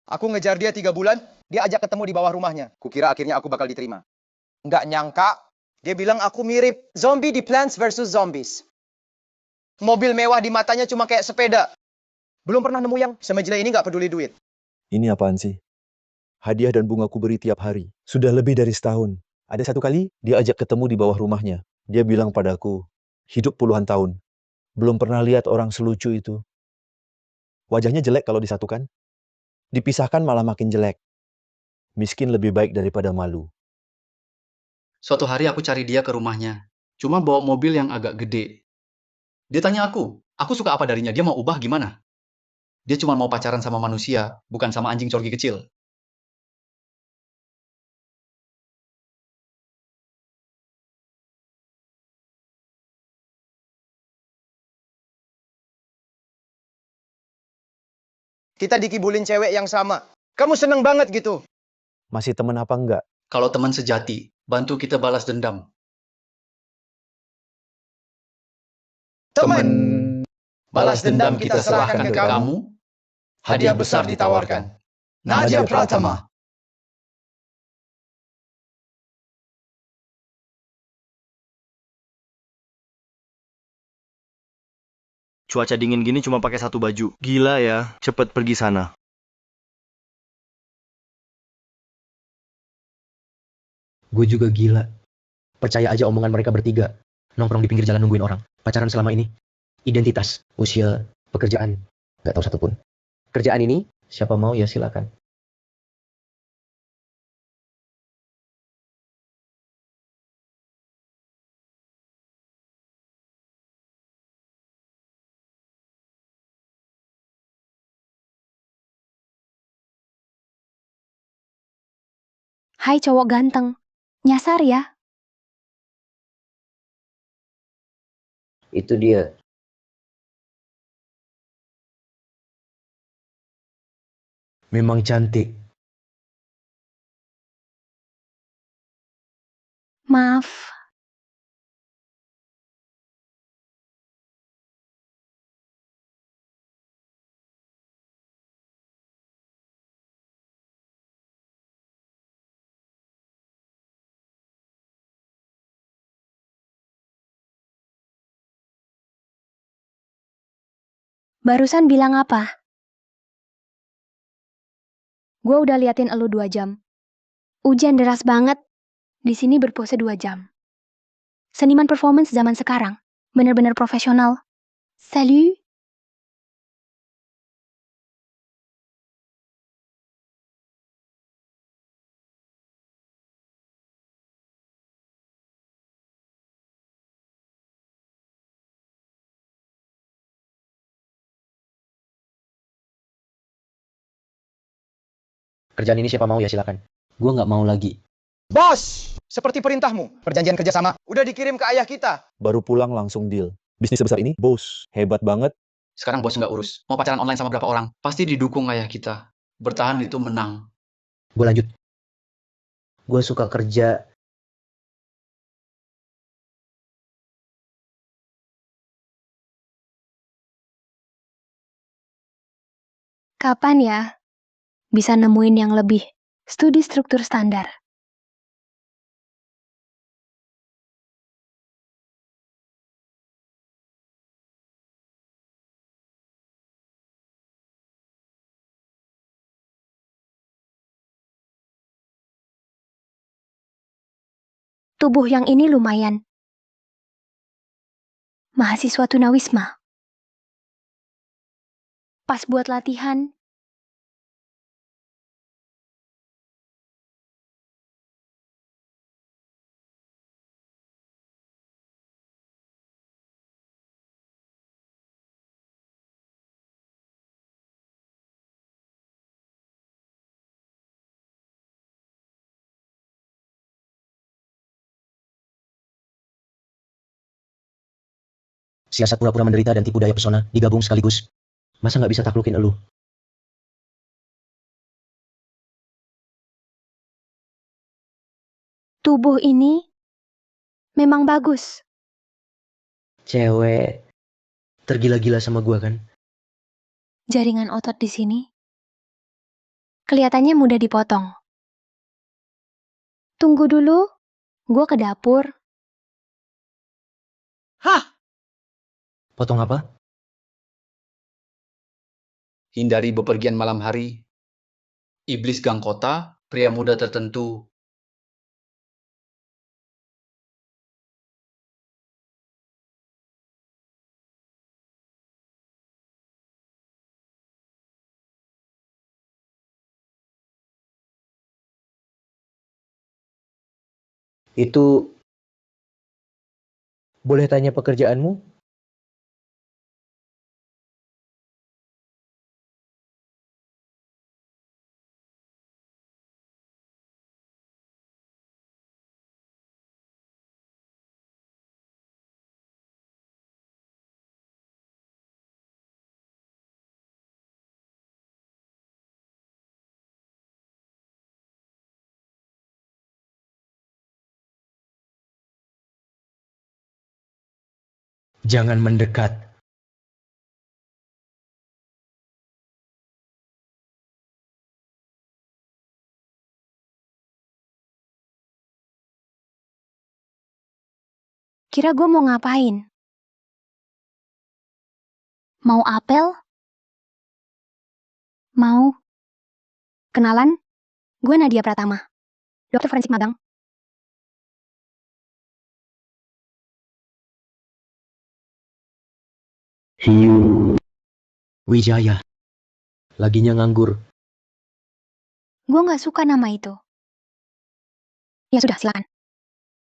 Aku ngejar dia 3 bulan, dia ajak ketemu di bawah rumahnya. Kukira akhirnya aku bakal diterima. Nggak nyangka, dia bilang aku mirip zombie di Plants vs. Zombies. Mobil mewah di matanya cuma kayak sepeda. Belum pernah nemu yang semejela ini nggak peduli duit. Ini apaan sih? Hadiah dan bunga ku beri tiap hari. Sudah lebih dari setahun. Ada satu kali, dia ajak ketemu di bawah rumahnya. Dia bilang padaku, hidup puluhan tahun. Belum pernah lihat orang selucu itu. Wajahnya jelek kalau disatukan. Dipisahkan malah makin jelek. Miskin lebih baik daripada malu. Suatu hari aku cari dia ke rumahnya. Cuma bawa mobil yang agak gede. Dia tanya aku suka apa darinya, dia mau ubah gimana? Dia cuma mau pacaran sama manusia, bukan sama anjing corgi kecil. Kita dikibulin cewek yang sama. Kamu seneng banget gitu. Masih teman apa enggak? Kalau teman sejati, bantu kita balas dendam. Temen, Balas dendam kita serahkan ke kamu, hadiah besar ditawarkan. Nadia Pratama. Cuaca dingin gini cuma pakai satu baju. Gila ya, cepet pergi sana. Gue juga gila. Percaya aja omongan mereka bertiga. Nongkrong di pinggir jalan nungguin orang. Pacaran selama ini. Identitas, usia, pekerjaan. Gak tahu satupun. Kerjaan ini, siapa mau ya silakan. Hai cowok ganteng, nyasar ya? Itu dia. Memang cantik. Maaf, barusan bilang apa? Gue udah liatin elu 2 jam. Hujan deras banget. Di sini berpose 2 jam. Seniman performance zaman sekarang. Bener-bener profesional. Salut. Kerjaan ini siapa mau ya silakan. Gue gak mau lagi. Bos, seperti perintahmu, perjanjian kerjasama udah dikirim ke ayah kita. Baru pulang langsung deal. Bisnis sebesar ini, bos, hebat banget. Sekarang bos nggak urus. Mau pacaran online sama berapa orang? Pasti didukung ayah kita. Bertahan itu menang. Gue lanjut. Gue suka kerja. Kapan ya bisa nemuin yang lebih studi struktur standar? Tubuh yang ini lumayan. Mahasiswa tunawisma. Pas buat latihan. Siasat pura-pura menderita dan tipu daya pesona digabung sekaligus. Masa gak bisa taklukin elu? Tubuh ini memang bagus. Cewek tergila-gila sama gue kan? Jaringan otot di sini Kelihatannya mudah dipotong. Tunggu dulu, gue ke dapur. Hah? Potong apa? Hindari bepergian malam hari. Iblis gang kota, pria muda tertentu. Itu boleh tanya pekerjaanmu? Jangan mendekat. Kira gue mau ngapain? Mau apel? Mau? Kenalan? Gue Nadia Pratama. Dokter forensik magang. Hiu. Wijaya. Laginya nganggur. Gue gak suka nama itu. Ya sudah, silakan.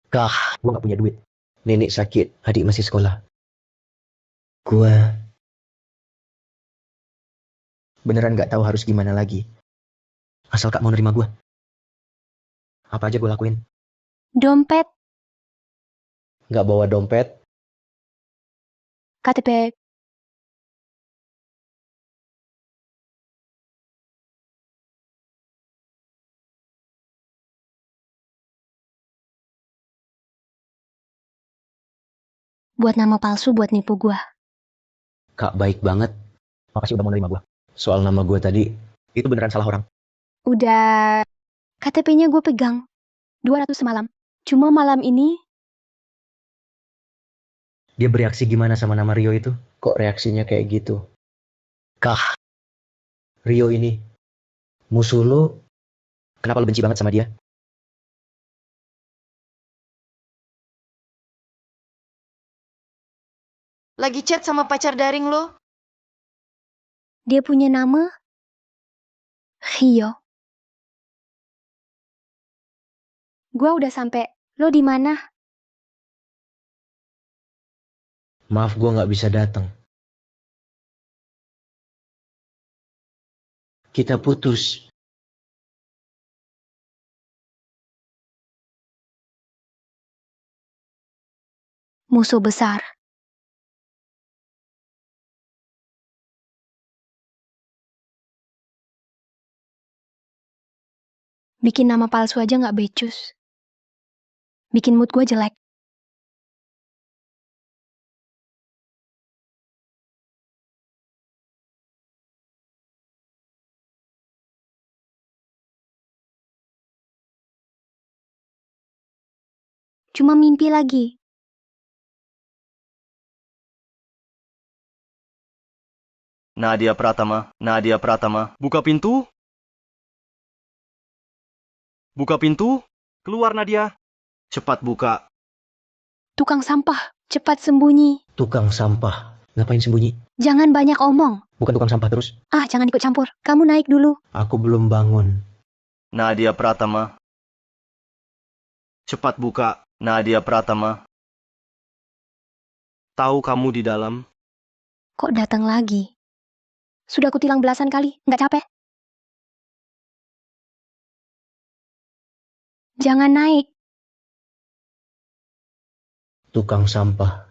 Kah, gue gak punya duit. Nenek sakit, adik masih sekolah. Gue beneran gak tahu harus gimana lagi. Asal Kak mau nerima gue. Apa aja gue lakuin. Dompet, Gak bawa dompet. KTP, buat nama palsu buat nipu gue. Kak baik banget. Makasih udah mau nerima gue. Soal nama gue tadi, itu beneran salah orang. Udah, KTP-nya gue pegang. 200 semalam. Cuma malam ini, Dia bereaksi gimana sama nama Rio itu? Kok reaksinya kayak gitu? Kah, Rio ini musuh lo, kenapa lo benci banget sama dia? Lagi chat sama pacar daring lo? dia punya nama Rio. Gue udah sampai. Lo di mana? Maaf gue gak bisa datang. Kita putus. Musuh besar. Bikin nama palsu aja gak becus. Bikin mood gue jelek. Cuma mimpi lagi. Nadia Pratama, Nadia Pratama. Buka pintu. Buka pintu. Keluar Nadia. Cepat buka. Tukang sampah, cepat sembunyi. Tukang sampah. Ngapain sembunyi? Jangan banyak omong. Bukan tukang sampah terus. Ah, jangan ikut campur. Kamu naik dulu. Aku belum bangun. Nadia Pratama. Cepat buka. Nadia Pratama. Tahu kamu di dalam? Kok datang lagi? Sudah aku tilang belasan kali, nggak capek? Jangan naik. Tukang sampah.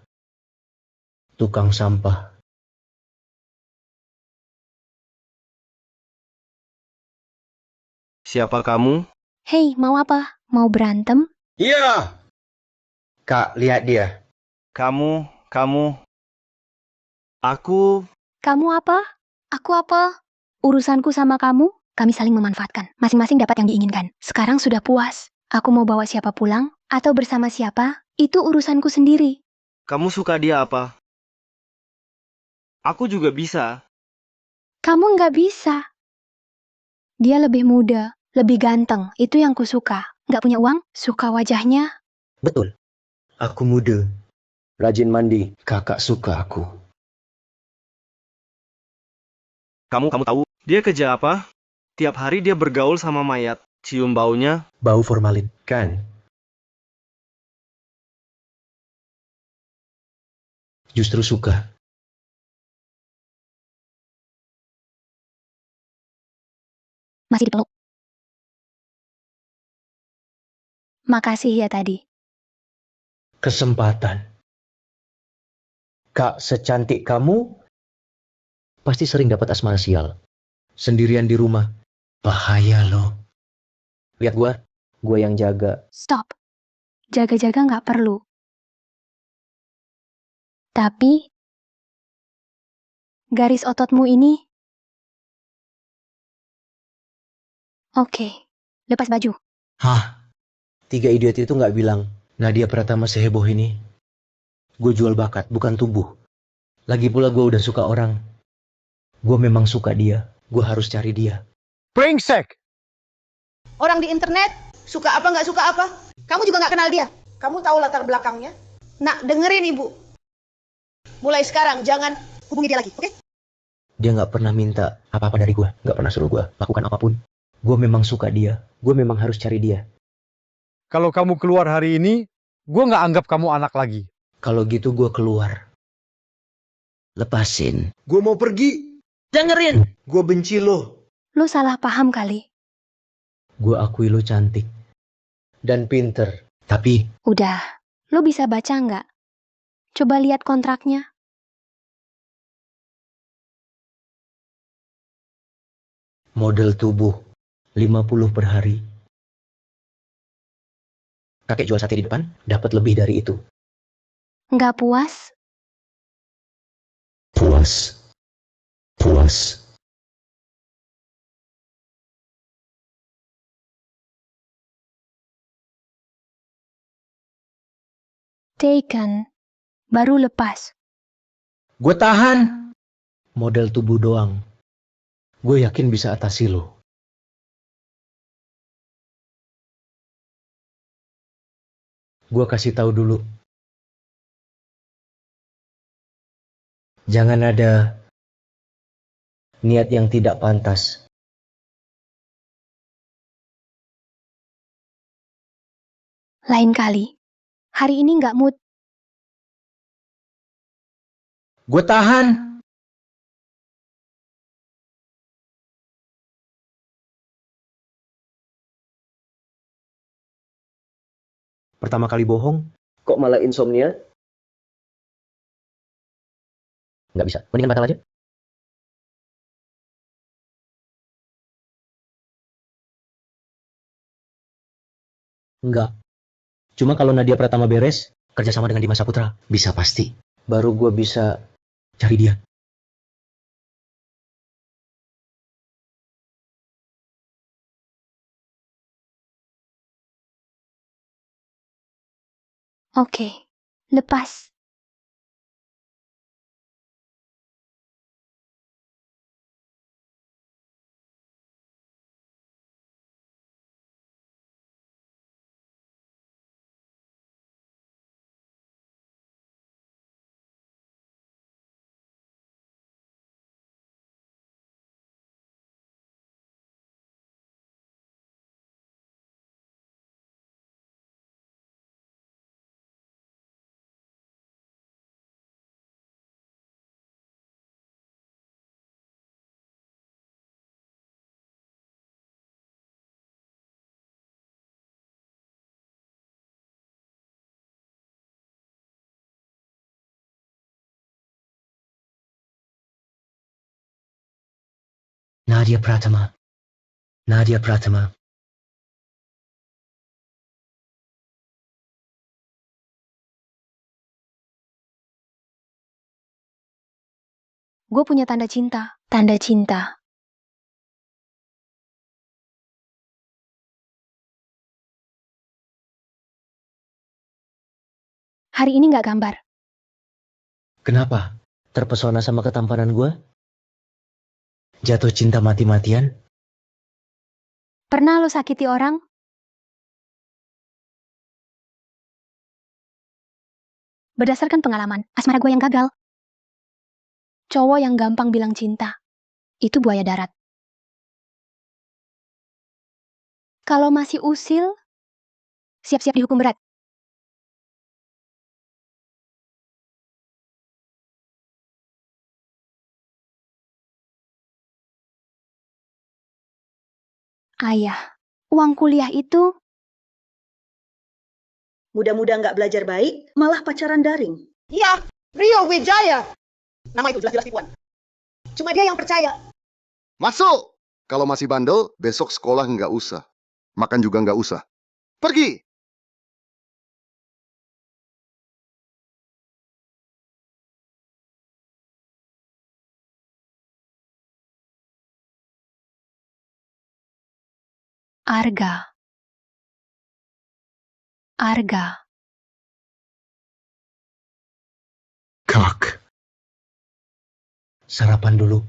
Tukang sampah. Siapa kamu? Hei, mau apa? Mau berantem? Iya. Kak, lihat dia. Kamu. Aku. Kamu apa? Aku apa? Urusanku sama kamu? Kami saling memanfaatkan. Masing-masing dapat yang diinginkan. Sekarang sudah puas. Aku mau bawa siapa pulang, atau bersama siapa, itu urusanku sendiri. Kamu suka dia apa? Aku juga bisa. Kamu nggak bisa. Dia lebih muda, lebih ganteng. Itu yang kusuka. Nggak punya uang, suka wajahnya. Betul. Aku muda. Rajin mandi. Kakak suka aku. Kamu tahu dia kerja apa? Tiap hari dia bergaul sama mayat. Cium baunya. Bau formalin, kan? Justru suka. Masih dipeluk. Makasih ya tadi. Kesempatan. Kak secantik kamu pasti sering dapat asmara sial. Sendirian di rumah. Bahaya loh. Lihat gua yang jaga. Stop. Jaga-jaga nggak perlu. Tapi, garis ototmu ini... Oke, lepas baju. Hah? 3 idiot itu nggak bilang Nadia Pratama seheboh ini. Gue jual bakat, bukan tubuh. Lagi pula gue udah suka orang. Gue memang suka dia. Gue harus cari dia. Brengsek! Orang di internet, suka apa nggak suka apa. Kamu juga nggak kenal dia. Kamu tahu latar belakangnya. Nak, dengerin ibu. Mulai sekarang, jangan hubungi dia lagi, oke? Dia nggak pernah minta apa-apa dari gue. Nggak pernah suruh gue lakukan apapun. Gue memang suka dia. Gue memang harus cari dia. Kalau kamu keluar hari ini, gue nggak anggap kamu anak lagi. Kalau gitu gue keluar. Lepasin. Gue mau pergi. Dengerin. Gue benci lo. Lu salah paham kali. Gue akui lo cantik. Dan pinter. Tapi Udah, lu bisa baca nggak? Coba lihat kontraknya. model tubuh 50 per hari. Kakek jual sate di depan, dapat lebih dari itu. Nggak puas? Puas. Puas. Taken. Baru lepas. Gue tahan. Model tubuh doang. Gue yakin bisa atasi lo. Gue kasih tahu dulu. Jangan ada niat yang tidak pantas. Lain kali. Hari ini nggak mood. Gue tahan. Pertama kali bohong, kok malah insomnia? Nggak bisa. Mendingan batal aja. Enggak. Cuma kalau Nadia Pratama beres, kerjasama dengan Dimas Saputra, bisa pasti. Baru gue bisa cari dia. Oke. Lepas. Nadia Pratama. Nadia Pratama. Gue punya tanda cinta. Tanda cinta. Hari ini nggak gambar. Kenapa? Terpesona sama ketampanan gue? Jatuh cinta mati-matian? Pernah lo sakiti orang? Berdasarkan pengalaman, asmara gue yang gagal. Cowok yang gampang bilang cinta, itu buaya darat. Kalau masih usil, siap-siap dihukum berat. Ayah, uang kuliah itu Mudah-mudah nggak belajar baik, malah pacaran daring. Iya, Rio Wijaya. Nama itu jelas-jelas tipuan. Cuma dia yang percaya. Masuk! Kalau masih bandel, besok sekolah nggak usah. Makan juga nggak usah. Pergi! Arga. Arga. Kak. Sarapan dulu.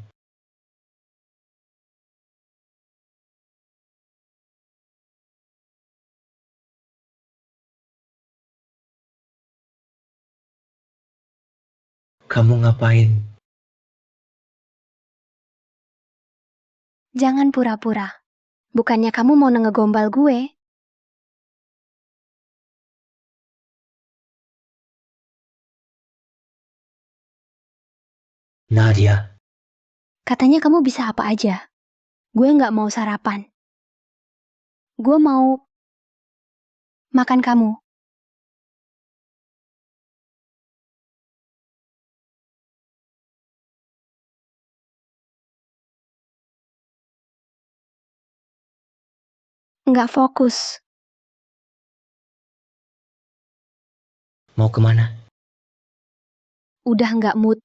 Kamu ngapain? Jangan pura-pura. Bukannya kamu mau ngegombal gue? Nadia. Katanya kamu bisa apa aja. Gue nggak mau sarapan. Gue mau makan kamu. Nggak fokus. Mau kemana? Udah nggak mood.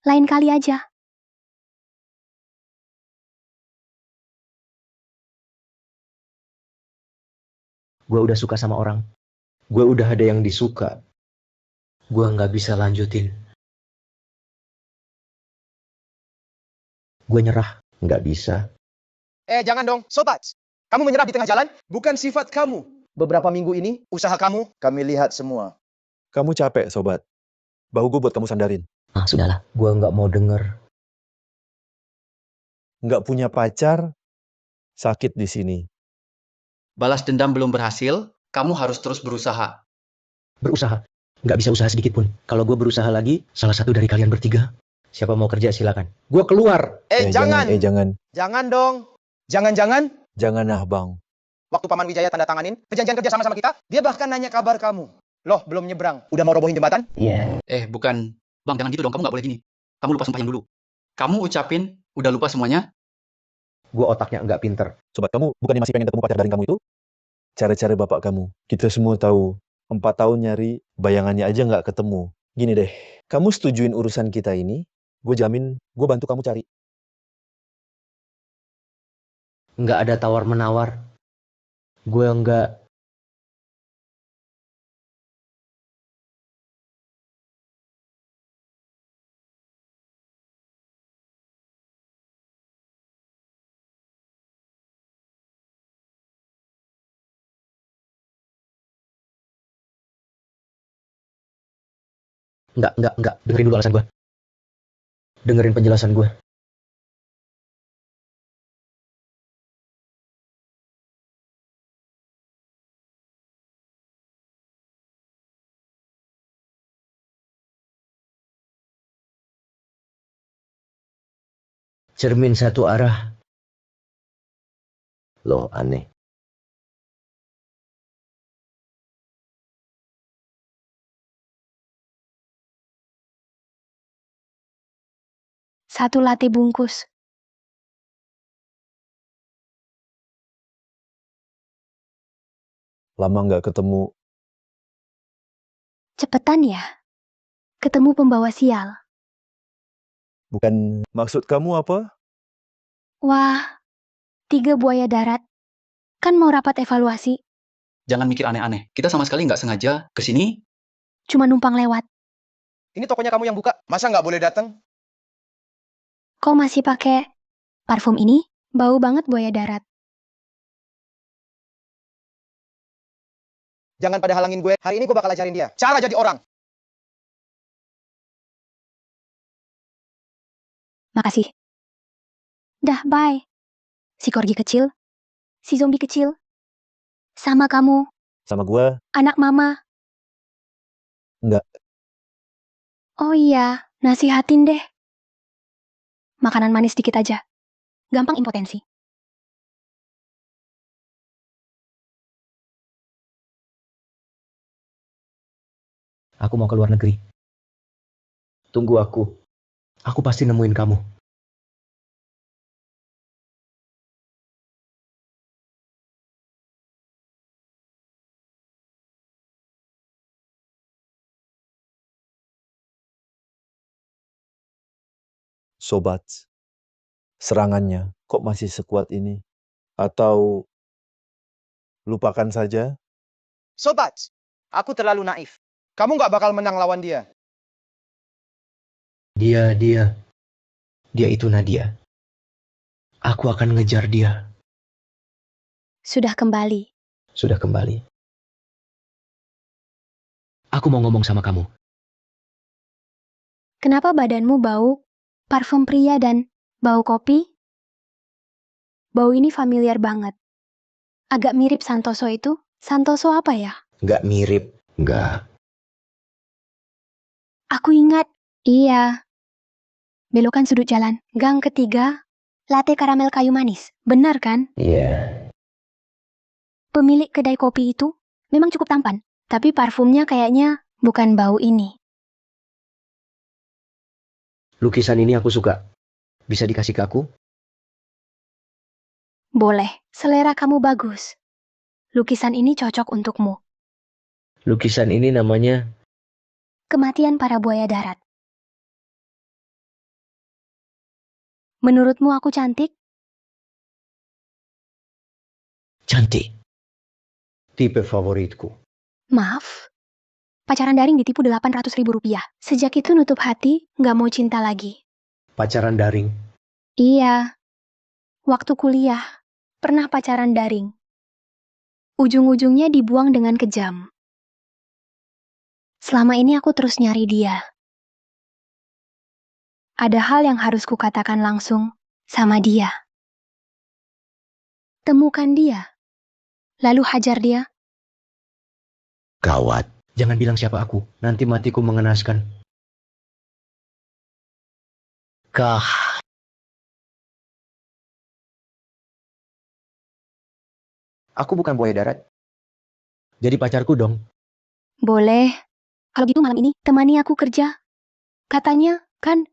Lain kali aja. Gue udah suka sama orang. Gue udah ada yang disuka. Gue nggak bisa lanjutin. Gue nyerah. Nggak bisa. Jangan dong, sobat. Kamu menyerah di tengah jalan? Bukan sifat kamu. Beberapa minggu ini, usaha kamu, kami lihat semua. Kamu capek, sobat. Bahu gue buat kamu sandarin. Ah, sudahlah. Gue nggak mau denger. Nggak punya pacar, sakit di sini. Balas dendam belum berhasil, kamu harus terus berusaha. Berusaha. Nggak bisa usaha sedikit pun. Kalau gue berusaha lagi, salah satu dari kalian bertiga. Siapa mau kerja silakan. Gue keluar. Jangan. Jangan. Jangan dong. Jangan-jangan. Jangan ah, Bang. Waktu Paman Wijaya tanda tanganin perjanjian kerja sama kita, dia bahkan nanya kabar kamu. Loh, belum nyebrang. Udah mau robohin jembatan? Iya. Bukan. Bang, jangan gitu dong. Kamu nggak boleh gini. Kamu lupa sumpah yang dulu. Kamu ucapin, udah lupa semuanya? Gue otaknya nggak pinter. Sobat, kamu bukannya masih pengen ketemu pacar daring kamu itu? Cari-cari bapak kamu. Kita semua tahu. 4 tahun nyari, bayangannya aja nggak ketemu. Gini deh, kamu setujuin urusan kita ini, gue jamin, gue bantu kamu cari. Nggak ada tawar-menawar. Gue nggak... Nggak. Dengerin dulu alasan gue. Dengerin penjelasan gue. Cermin satu arah. Loh, aneh. Satu latte bungkus. Lama nggak ketemu. Cepetan ya. Ketemu pembawa sial. Bukan maksud kamu apa? Wah, 3 buaya darat. Kan mau rapat evaluasi. Jangan mikir aneh-aneh. Kita sama sekali nggak sengaja kesini Cuma numpang lewat. Ini tokonya kamu yang buka. Masa nggak boleh datang? Kok masih pakai parfum ini? Bau banget buaya darat. Jangan pada halangin gue. Hari ini gue bakal ajarin dia. Cara jadi orang. Makasih. Dah, bye. Si korgi kecil. Si zombie kecil. Sama kamu, Sama gua, anak mama. enggak. Oh iya, nasihatin deh. Makanan manis dikit aja. Gampang impotensi. Aku mau ke luar negeri. Tunggu aku. Aku pasti nemuin kamu. Sobat, serangannya kok masih sekuat ini? Atau lupakan saja? Sobat, aku terlalu naif. Kamu nggak bakal menang lawan dia. Dia itu Nadia. Aku akan ngejar dia. Sudah kembali. Sudah kembali. Aku mau ngomong sama kamu. Kenapa badanmu bau parfum pria dan bau kopi? Bau ini familiar banget. Agak mirip Santoso itu. Santoso apa ya? Nggak mirip. Nggak. Aku ingat. Iya. Belokan sudut jalan. Gang ketiga. Latte karamel kayu manis. Benar kan? Iya. Pemilik kedai kopi itu memang cukup tampan. Tapi parfumnya kayaknya bukan bau ini. Lukisan ini aku suka. Bisa dikasih ke aku? Boleh. Selera kamu bagus. Lukisan ini cocok untukmu. Lukisan ini namanya Kematian para buaya darat. Menurutmu aku cantik? cantik. Tipe favoritku. Maaf. Pacaran daring ditipu 800.000 rupiah. Sejak itu nutup hati, nggak mau cinta lagi. Pacaran daring. Iya. Waktu kuliah, pernah pacaran daring. Ujung-ujungnya dibuang dengan kejam. Selama ini aku terus nyari dia. Ada hal yang harus kukatakan langsung sama dia. Temukan dia. Lalu hajar dia. Gawat. Jangan bilang siapa aku. Nanti matiku mengenaskan. Kah. Aku bukan buaya darat. Jadi pacarku dong. Boleh. Kalau gitu malam ini, temani aku kerja. Katanya, kan,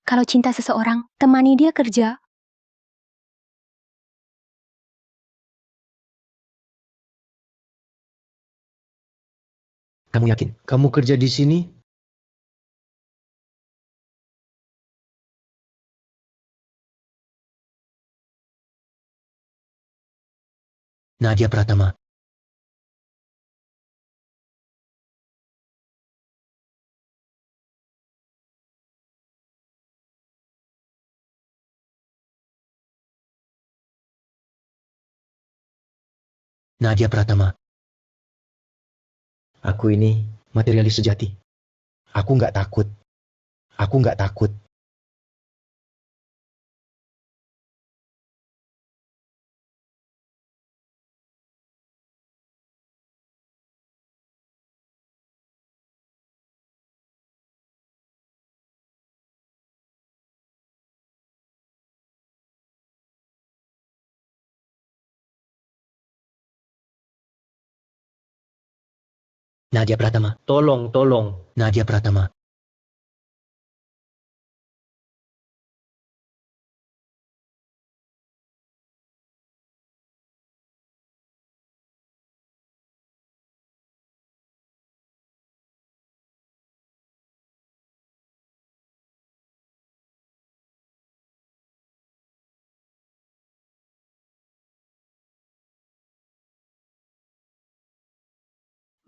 kalau cinta seseorang, temani dia kerja. Kamu yakin? Kamu kerja di sini? Nadia Pratama. Nadia Pratama. Aku ini materialis sejati. Aku nggak takut. Aku nggak takut. Nadia Pratama. Tolong. Nadia Pratama.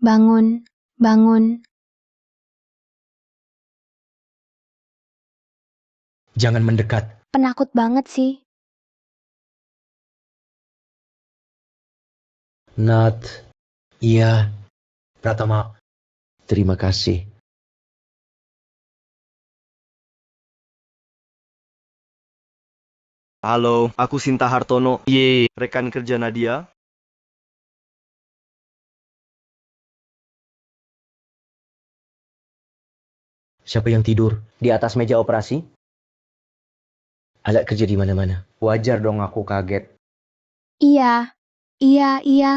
Bangun, bangun, Jangan mendekat. Penakut banget sih. Nat. Iya. Pratama. Terima kasih. Halo, aku Sinta Hartono. Rekan kerja Nadia. Siapa yang tidur? Di atas meja operasi? Alat kerja di mana-mana. Wajar dong aku kaget. Iya, iya.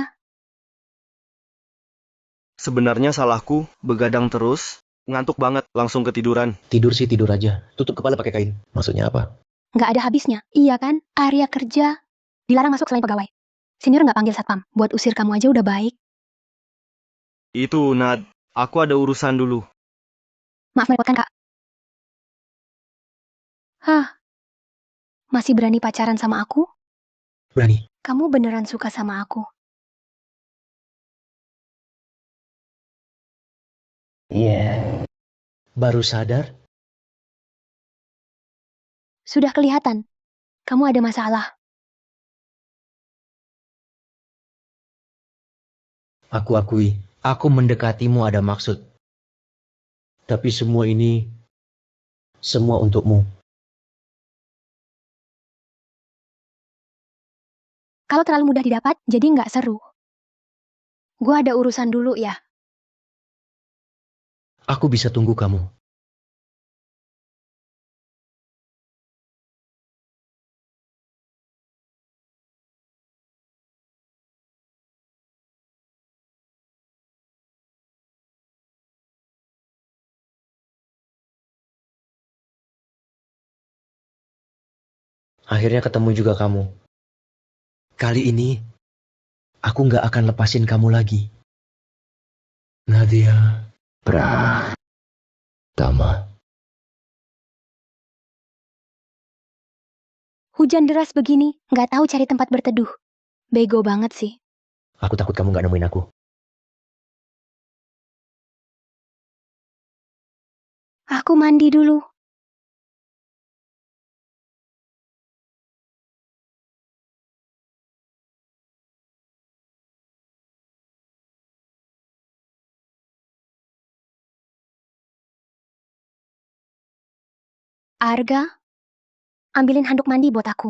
Sebenarnya salahku, begadang terus, ngantuk banget, langsung ketiduran. Tidur sih tidur aja. Tutup kepala pakai kain. Maksudnya apa? Nggak ada habisnya. Iya kan? Area kerja. Dilarang masuk selain pegawai. Senior nggak panggil satpam. Buat usir kamu aja udah baik. Itu, Nad, aku ada urusan dulu. Maaf merepotkan, Kak. Hah, masih berani pacaran sama aku? Berani. Kamu beneran suka sama aku? Iya. Baru sadar? Sudah kelihatan. Kamu ada masalah. Aku akui. Aku mendekatimu ada maksud. Tapi semua ini, semua untukmu. Kalau terlalu mudah didapat, jadi nggak seru. Gua ada urusan dulu ya. Aku bisa tunggu kamu. Akhirnya ketemu juga kamu. Kali ini, aku nggak akan lepasin kamu lagi. Nadia Pratama. Hujan deras begini, nggak tahu cari tempat berteduh. Bego banget sih. Aku takut kamu nggak nemuin aku. Aku mandi dulu. Arga, ambilin handuk mandi buat aku.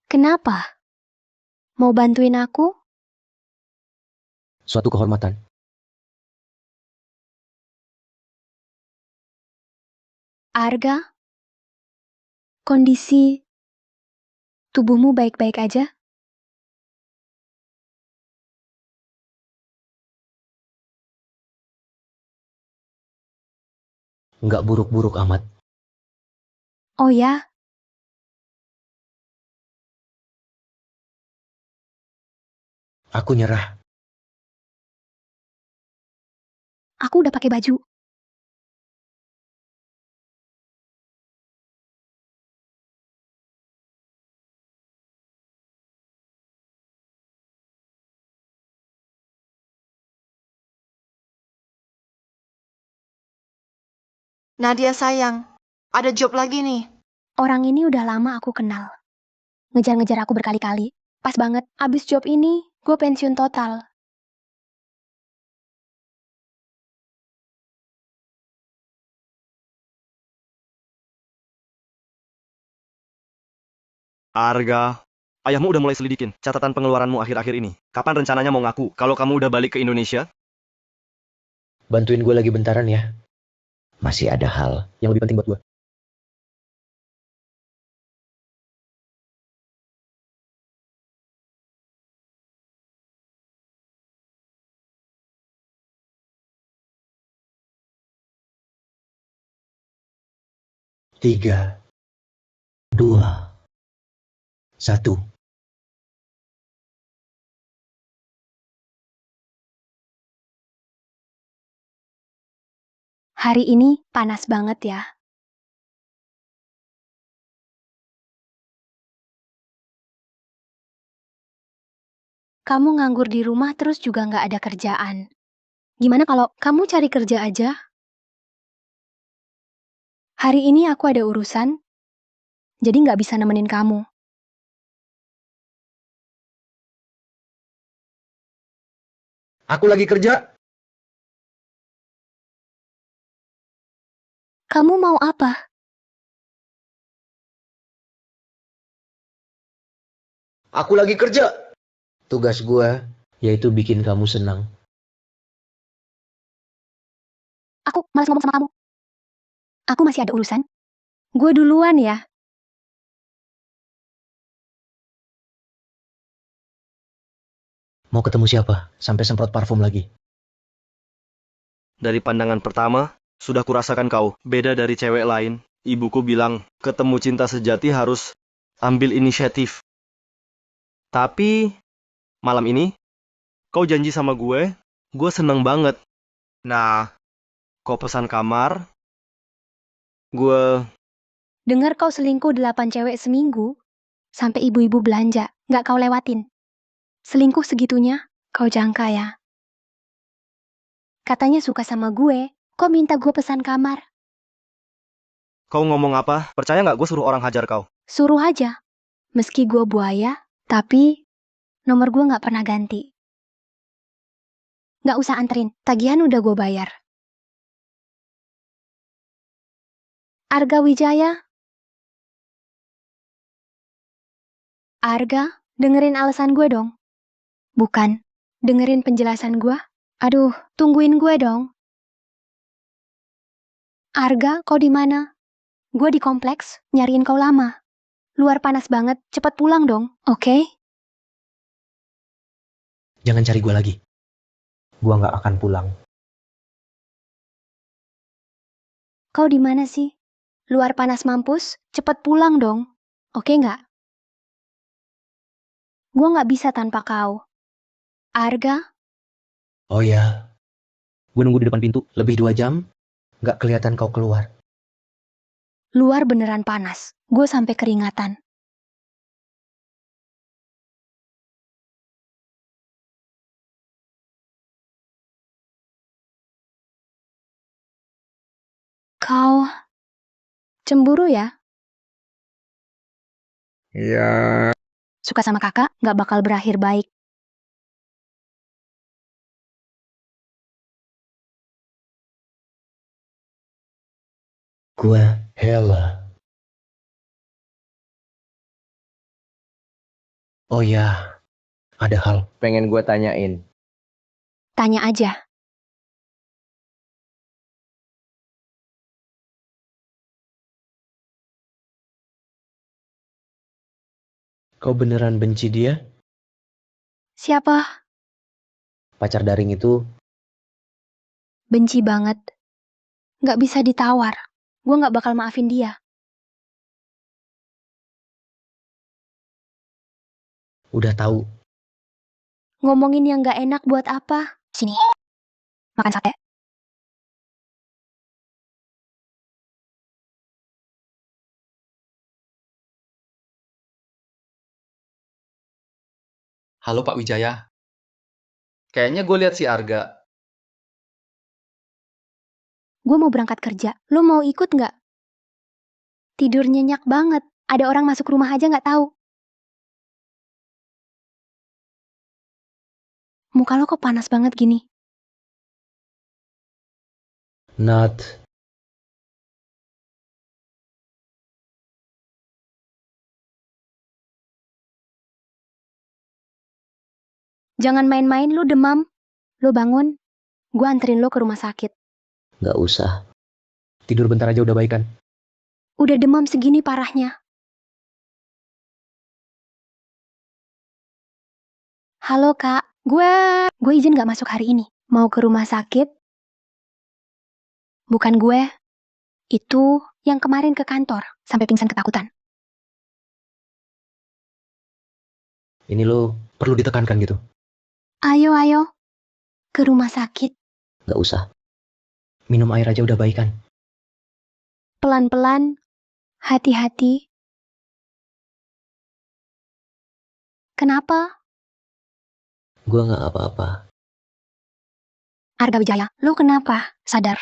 Kenapa? Mau bantuin aku? Suatu kehormatan. Arga, kondisi tubuhmu baik-baik aja? Nggak buruk-buruk amat. Oh ya, Aku nyerah. aku udah pakai baju. Nadia sayang, ada job lagi nih. Orang ini udah lama aku kenal. Ngejar-ngejar aku berkali-kali. Pas banget, abis job ini, gue pensiun total. Arga, ayahmu udah mulai selidikin catatan pengeluaranmu akhir-akhir ini. Kapan rencananya mau ngaku kalau kamu udah balik ke Indonesia? Bantuin gue lagi bentaran ya. Masih ada hal yang lebih penting buat gue. Tiga, dua, satu. Hari ini panas banget ya. Kamu nganggur di rumah terus juga nggak ada kerjaan. Gimana kalau kamu cari kerja aja? Hari ini aku ada urusan, jadi nggak bisa nemenin kamu. Aku lagi kerja. Kamu mau apa? Aku lagi kerja. Tugas gue yaitu bikin kamu senang. Aku malas ngomong sama kamu. Aku masih ada urusan. Gue duluan ya. Mau ketemu siapa? Sampai semprot parfum lagi. Dari pandangan pertama, sudah kurasakan kau beda dari cewek lain. Ibuku bilang, ketemu cinta sejati harus ambil inisiatif. Tapi, malam ini, kau janji sama gue seneng banget. Nah, kau pesan kamar, gue... Dengar kau selingkuh 8 cewek seminggu, sampai ibu-ibu belanja, nggak kau lewatin. Selingkuh segitunya, kau jangka ya. Katanya suka sama gue, kok minta gue pesan kamar? Kau ngomong apa? Percaya nggak gue suruh orang hajar kau? Suruh aja. Meski gue buaya, tapi nomor gue nggak pernah ganti. Nggak usah anterin, tagihan udah gue bayar. Arga Wijaya? Arga, dengerin alasan gue dong. Bukan, dengerin penjelasan gue. Aduh, tungguin gue dong. Arga, kau di mana? Gue di kompleks, nyariin kau lama. Luar panas banget, cepat pulang dong, oke? Jangan cari gue lagi. Gue nggak akan pulang. Kau di mana sih? Luar panas mampus, cepat pulang dong, oke nggak? Gue nggak bisa tanpa kau. Arga? Oh ya, gue nunggu di depan pintu lebih 2 jam. Nggak kelihatan kau keluar. Luar beneran panas, gue sampai keringatan. Kau cemburu ya? Ya. Suka sama kakak nggak bakal berakhir baik. Gue Hela. Oh ya, ada hal pengen gue tanyain. Tanya aja. Kau beneran benci dia? Siapa? Pacar daring itu Benci banget. Nggak bisa ditawar. Gue nggak bakal maafin dia. udah tahu. Ngomongin yang nggak enak buat apa? Sini. Makan sate. Halo Pak Wijaya. Kayaknya gue lihat si Arga. Gue mau berangkat kerja. Lo mau ikut nggak? Tidur nyenyak banget. Ada orang masuk rumah aja nggak tahu. Muka lo kok panas banget gini? Not. Jangan main-main, lo demam. Lo bangun. Gue anterin lo ke rumah sakit. Nggak usah. Tidur bentar aja udah baikan. Udah demam segini parahnya. Halo kak, gue izin nggak masuk hari ini. Mau ke rumah sakit? Bukan gue. Itu yang kemarin ke kantor, sampai pingsan ketakutan. Ini lo perlu ditekankan gitu. Ayo. Ke rumah sakit. Nggak usah. Minum air aja udah baikan. Pelan-pelan. Hati-hati. Kenapa? Gue nggak apa-apa. Arga Wijaya, lu kenapa? Sadar.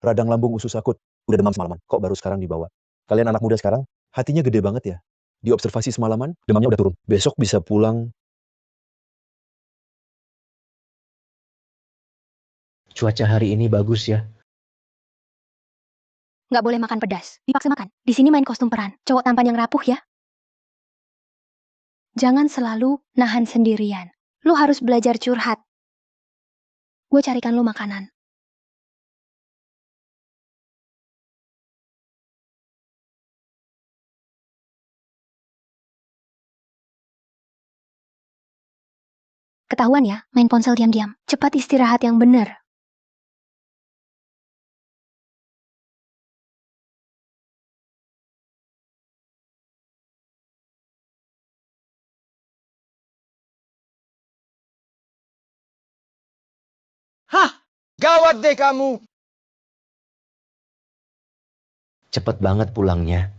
Radang lambung usus akut. Udah demam semalaman. Kok baru sekarang dibawa? Kalian anak muda sekarang, hatinya gede banget ya. Diobservasi semalaman, demamnya udah turun. Besok bisa pulang. Cuaca hari ini bagus ya. Nggak boleh makan pedas. Dipaksa makan. Di sini main kostum peran. Cowok tampan yang rapuh ya. Jangan selalu nahan sendirian. Lu harus belajar curhat. Gue carikan lu makanan. Ketahuan ya, main ponsel diam-diam. Cepat istirahat yang benar. Hah, gawat deh kamu. Cepet banget pulangnya.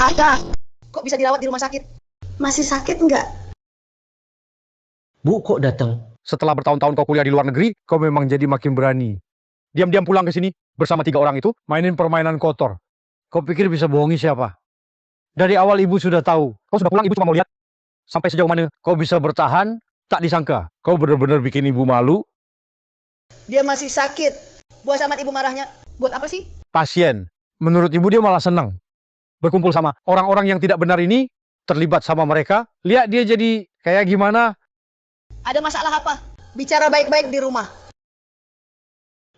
Arga, kok bisa dirawat di rumah sakit? Masih sakit nggak? Bu, kok datang? Setelah bertahun-tahun kau kuliah di luar negeri, kau memang jadi makin berani. Diam-diam pulang ke sini bersama 3 orang itu, mainin permainan kotor. Kau pikir bisa bohongi siapa? Dari awal ibu sudah tahu. Kau sudah pulang, ibu cuma mau lihat. Sampai sejauh mana kau bisa bertahan, tak disangka. Kau benar-benar bikin ibu malu. Dia masih sakit. Buat amat ibu marahnya. Buat apa sih? Pasien. Menurut ibu dia malah senang. Berkumpul sama orang-orang yang tidak benar ini, terlibat sama mereka. Lihat dia jadi kayak gimana. Ada masalah apa? Bicara baik-baik di rumah.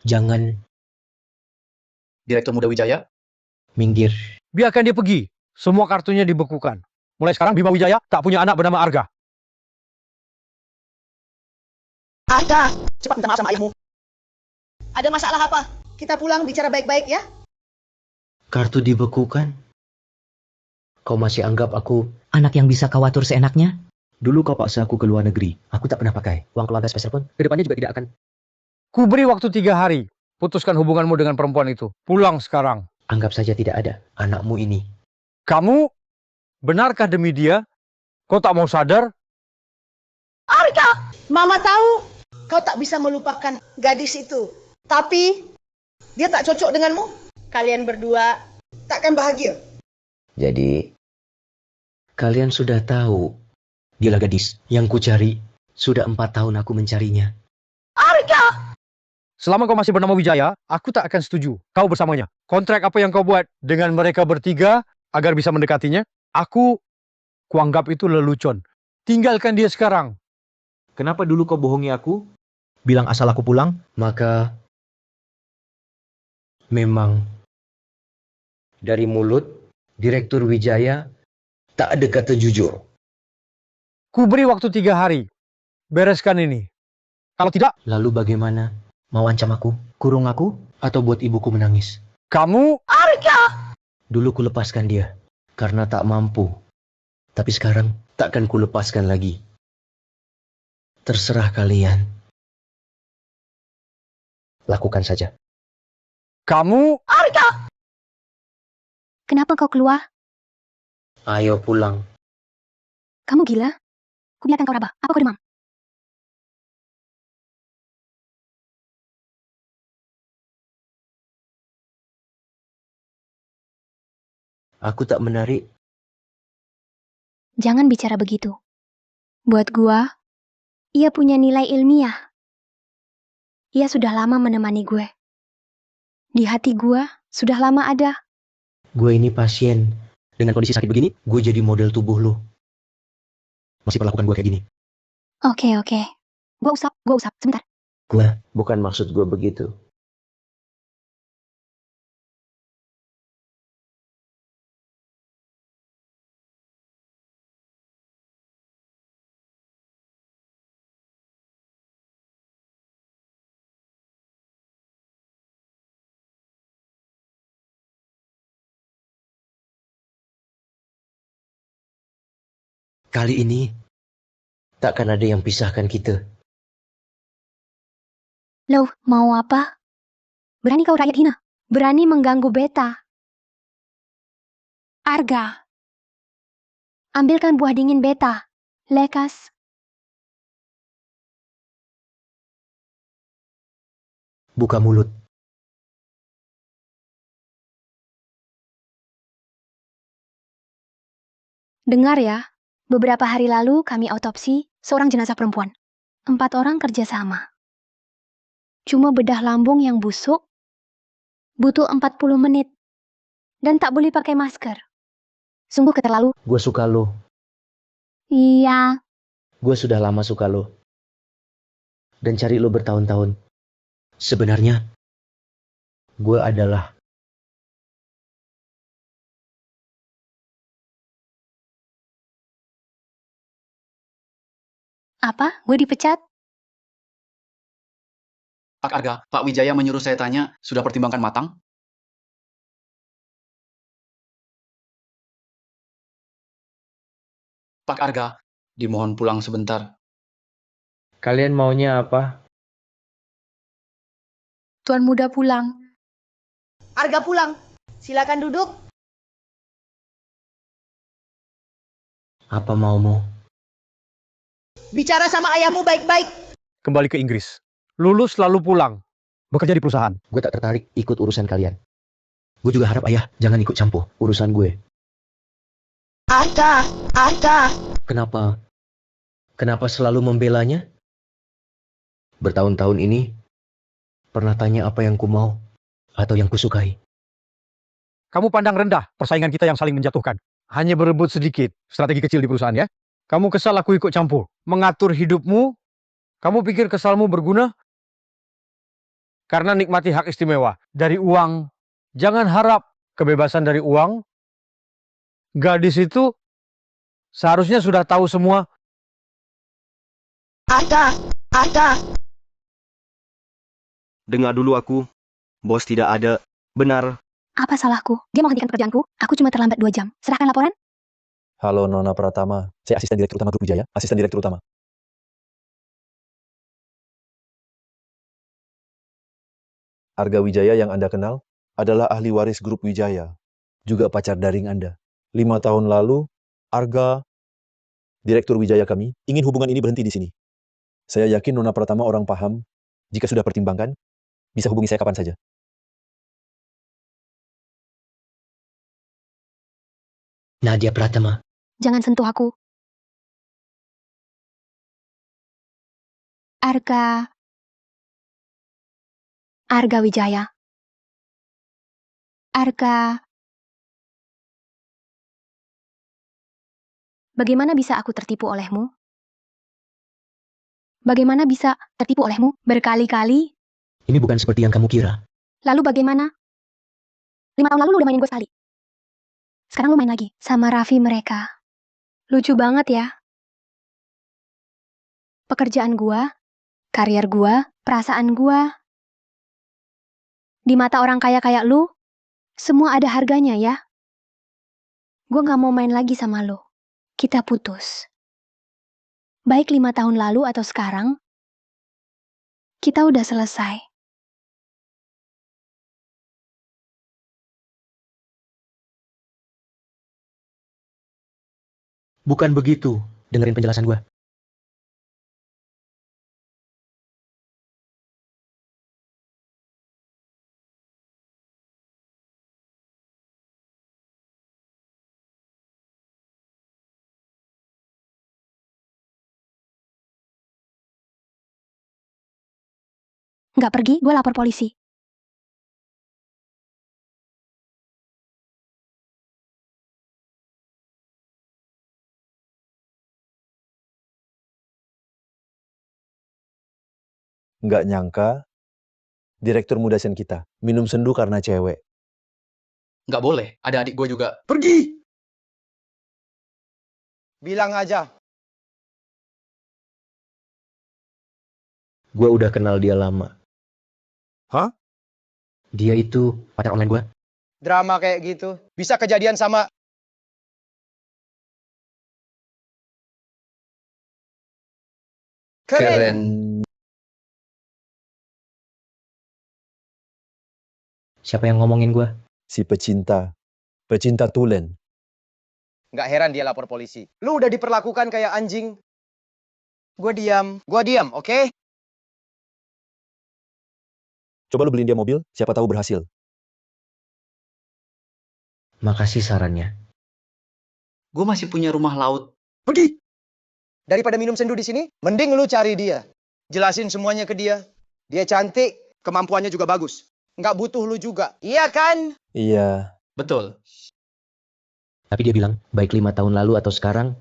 Jangan Direktur Muda Wijaya, minggir. Biarkan dia pergi. Semua kartunya dibekukan. Mulai sekarang Bima Wijaya tak punya anak bernama Arga. Arga, cepat minta maaf sama ayahmu. Ada masalah apa? Kita pulang bicara baik-baik ya. Kartu dibekukan. Kau masih anggap aku anak yang bisa kau atur seenaknya? Dulu kau paksa aku ke luar negeri. Aku tak pernah pakai. Uang keluarga spesial pun kedepannya juga tidak akan. Ku beri waktu 3 hari. Putuskan hubunganmu dengan perempuan itu. Pulang sekarang. Anggap saja tidak ada anakmu ini. Kamu, benarkah demi dia? Kau tak mau sadar? Arga, Mama tahu kau tak bisa melupakan gadis itu. Tapi dia tak cocok denganmu. Kalian berdua takkan bahagia. Jadi, kalian sudah tahu. Dialah gadis yang kucari. Sudah 4 tahun aku mencarinya. Arga! Selama kau masih bernama Wijaya, aku tak akan setuju kau bersamanya. Kontrak apa yang kau buat dengan mereka bertiga agar bisa mendekatinya, aku kuanggap itu lelucon. Tinggalkan dia sekarang. Kenapa dulu kau bohongi aku? Bilang asal aku pulang, maka memang dari mulut Direktur Wijaya tak ada kata jujur. Ku beri waktu 3 hari. Bereskan ini. Kalau tidak, Lalu bagaimana? Mau ancam aku? Kurung aku? Atau buat ibuku menangis? kamu Arga! Dulu ku lepaskan dia karena tak mampu. Tapi sekarang takkan ku lepaskan lagi. Terserah kalian. Lakukan saja. kamu Arga! Kenapa kau keluar? Ayo pulang. Kamu gila? Kubiarkan kau raba. Apa kau demam? Aku tak menarik. Jangan bicara begitu. Buat gua, ia punya nilai ilmiah. Ia sudah lama menemani gue. Di hati gua, sudah lama ada. Gue ini pasien. Dengan kondisi sakit begini, gue jadi model tubuh lu. Masih perlakukan gue kayak gini. Oke. Gua usap. Sebentar. Gue, bukan maksud gue begitu. Kali ini, takkan ada yang pisahkan kita. Loh, mau apa? Berani kau rakyat hina? Berani mengganggu beta. Arga. Ambilkan buah dingin beta. Lekas. Buka mulut. Dengar ya, beberapa hari lalu kami autopsi seorang jenazah perempuan. 4 orang kerjasama. Cuma bedah lambung yang busuk, butuh 40 menit. Dan tak boleh pakai masker. Sungguh keterlaluan. Gue suka lo. Iya, Gue sudah lama suka lo. Dan cari lo bertahun-tahun. Sebenarnya, gue adalah... apa? Gue dipecat? Pak Arga, Pak Wijaya menyuruh saya tanya, sudah pertimbangkan matang? Pak Arga, dimohon pulang sebentar. Kalian maunya apa? Tuan muda pulang. Arga pulang. Silakan duduk. Apa maumu? Bicara sama ayahmu baik-baik. Kembali ke Inggris. Lulus lalu pulang. Bekerja di perusahaan. Gue tak tertarik ikut urusan kalian. Gue juga harap ayah jangan ikut campur urusan gue. Arga. Kenapa? Kenapa selalu membelanya? Bertahun-tahun ini, pernah tanya apa yang ku mau atau yang ku sukai. Kamu pandang rendah persaingan kita yang saling menjatuhkan. Hanya berebut sedikit, strategi kecil di perusahaan ya. Kamu kesal aku ikut campur. Mengatur hidupmu, kamu pikir kesalmu berguna? Karena nikmati hak istimewa dari uang. Jangan harap kebebasan dari uang. Gadis itu seharusnya sudah tahu semua. Arga. Dengar dulu aku. Bos tidak ada. Benar. Apa salahku? Dia mau hentikan pekerjaanku? Aku cuma terlambat 2 jam. Serahkan laporan? Halo Nona Pratama, saya asisten direktur utama Grup Wijaya, asisten direktur utama. Arga Wijaya yang Anda kenal adalah ahli waris Grup Wijaya, juga pacar daring Anda. 5 tahun lalu, Arga, direktur Wijaya kami, ingin hubungan ini berhenti di sini. Saya yakin Nona Pratama orang paham, jika sudah pertimbangkan, bisa hubungi saya kapan saja. Nadia Pratama. Jangan sentuh aku. Arga Wijaya. Arga. Bagaimana bisa aku tertipu olehmu? Bagaimana bisa tertipu olehmu berkali-kali? Ini bukan seperti yang kamu kira. Lalu bagaimana? 5 tahun lalu lu udah mainin gue sekali. Sekarang lu main lagi sama Raffi mereka. Lucu banget ya. Pekerjaan gua, karier gua, perasaan gua. Di mata orang kaya kayak lu, semua ada harganya ya. Gua gak mau main lagi sama lu. Kita putus. Baik 5 tahun lalu atau sekarang, kita udah selesai. Bukan begitu. Dengerin penjelasan gue. Nggak pergi, gue lapor polisi. Nggak nyangka, direktur muda sen kita, minum sendu karena cewek. Nggak boleh, ada adik gue juga. Pergi! Bilang aja. Gue udah kenal dia lama. Hah? Dia itu pacar online gue. Drama kayak gitu. Bisa kejadian sama... Keren. Siapa yang ngomongin gue? Si pecinta. Pecinta tulen. Nggak heran dia lapor polisi. Lu udah diperlakukan kayak anjing. Gua diam, oke? Coba lu beliin dia mobil, siapa tahu berhasil. Makasih sarannya. Gue masih punya rumah laut. Pergi! Daripada minum sendu di sini, mending lu cari dia. Jelasin semuanya ke dia. Dia cantik, kemampuannya juga bagus. Nggak butuh lu juga. Iya kan? Iya. Betul. Tapi dia bilang, baik 5 tahun lalu atau sekarang,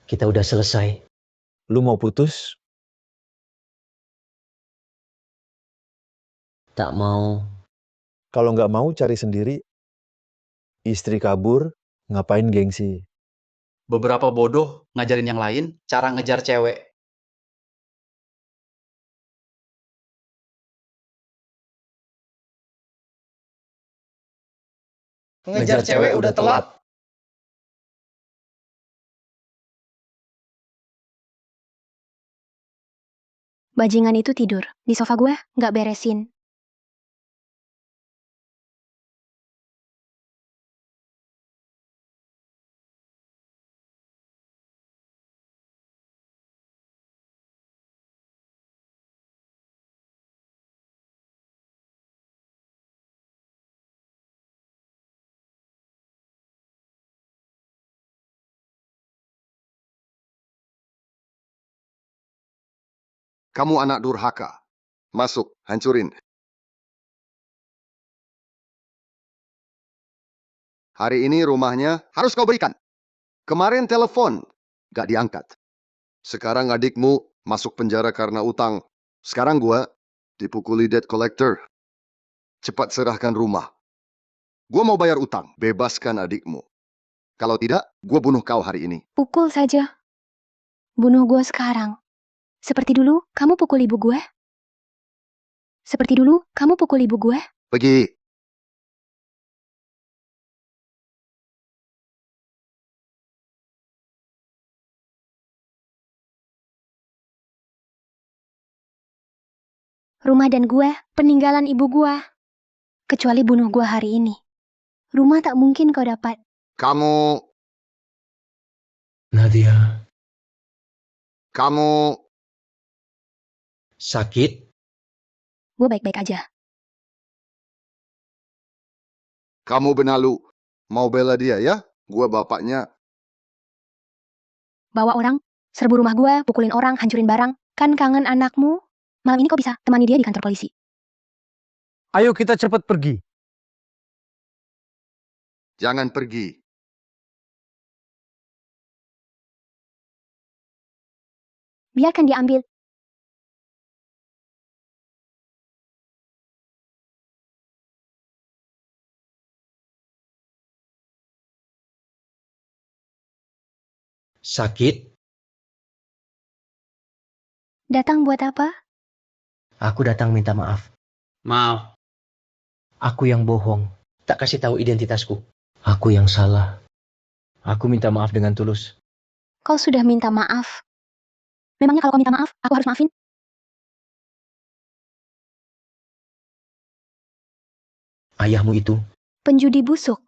kita udah selesai. Lu mau putus? Tak mau. Kalau nggak mau cari sendiri. Istri kabur, ngapain gengsi? Beberapa bodoh ngajarin yang lain cara ngejar cewek. Ngejar cewek udah telat. Bajingan itu tidur. Di sofa gue, nggak beresin. Kamu anak durhaka. Masuk, hancurin. Hari ini rumahnya harus kau berikan. Kemarin telepon, gak diangkat. Sekarang adikmu masuk penjara karena utang. Sekarang gua dipukuli debt collector. Cepat serahkan rumah. Gua mau bayar utang, bebaskan adikmu. Kalau tidak, gua bunuh kau hari ini. Pukul saja. Bunuh gue sekarang. Seperti dulu, kamu pukul ibu gue? Seperti dulu, kamu pukul ibu gue? Pergi. Rumah dan gue, peninggalan ibu gue. Kecuali bunuh gue hari ini. Rumah tak mungkin kau dapat. Kamu, Nadia, kamu, sakit? Gue baik-baik aja. kamu benalu. Mau bela dia ya? Gua bapaknya. Bawa orang, serbu rumah gue, pukulin orang, hancurin barang. Kan kangen anakmu? Malam ini kau bisa temani dia di kantor polisi. Ayo kita cepat pergi. Jangan pergi. Biarkan dia ambil. Sakit? Datang buat apa? Aku datang minta maaf. Maaf. Aku yang bohong. Tak kasih tahu identitasku. Aku yang salah. Aku minta maaf dengan tulus. Kau sudah minta maaf. Memangnya kalau kau minta maaf, aku harus maafin? Ayahmu itu, Penjudi busuk.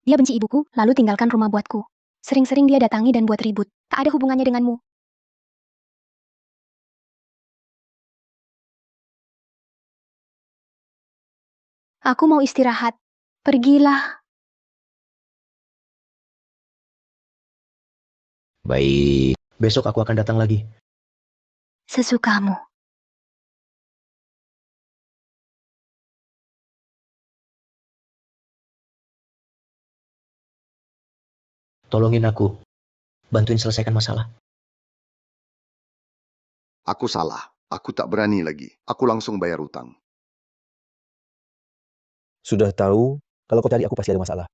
Dia benci ibuku, lalu tinggalkan rumah buatku. Sering-sering dia datangi dan buat ribut. Tak ada hubungannya denganmu. Aku mau istirahat. Pergilah. baik. Besok aku akan datang lagi. Sesukamu. Tolongin aku. Bantuin selesaikan masalah. Aku salah. Aku tak berani lagi. Aku langsung bayar utang. Sudah tahu, kalau kau cari aku pasti ada masalah.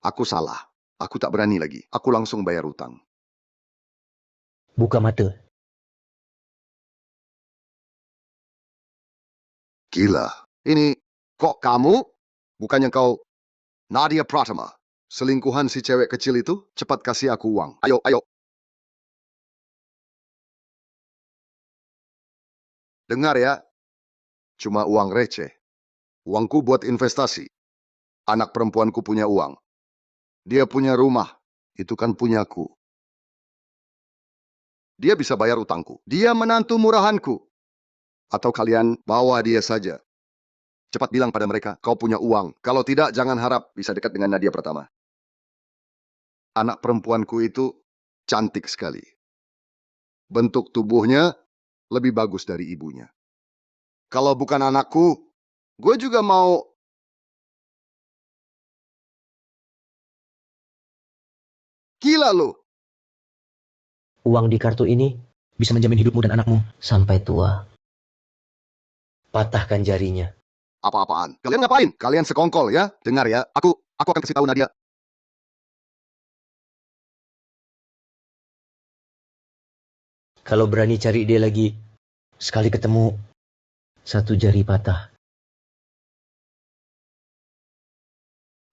Aku salah. Aku tak berani lagi. Aku langsung bayar utang. Buka mata. Gila. Ini, kok kamu? Bukannya kau Nadia Pratama. Selingkuhan si cewek kecil itu? Cepat kasih aku uang. Ayo, ayo. Dengar ya, cuma uang receh. Uangku buat investasi. Anak perempuanku punya uang. Dia punya rumah. Itu kan punyaku. Dia bisa bayar utangku. Dia menantu murahanku. Atau kalian bawa dia saja. Cepat bilang pada mereka, kau punya uang. Kalau tidak, jangan harap bisa dekat dengan Nadia Pratama. Anak perempuanku itu cantik sekali. Bentuk tubuhnya lebih bagus dari ibunya. Kalau bukan anakku, gue juga mau. Gila lo. Uang di kartu ini bisa menjamin hidupmu dan anakmu sampai tua. Patahkan jarinya. Apa-apaan? Kalian ngapain? Kalian sekongkol ya? Dengar ya, aku akan kasih tahu Nadia. Kalau berani cari dia lagi, sekali ketemu, satu jari patah.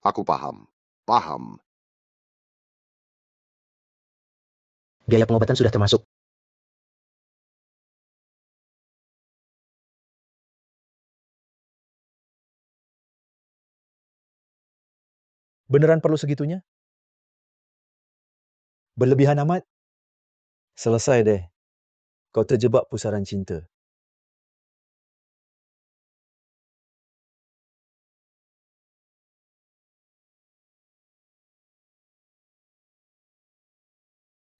Aku paham. Paham. Biaya pengobatan sudah termasuk. Beneran perlu segitunya? Berlebihan amat? Selesai deh. Kau terjebak pusaran cinta.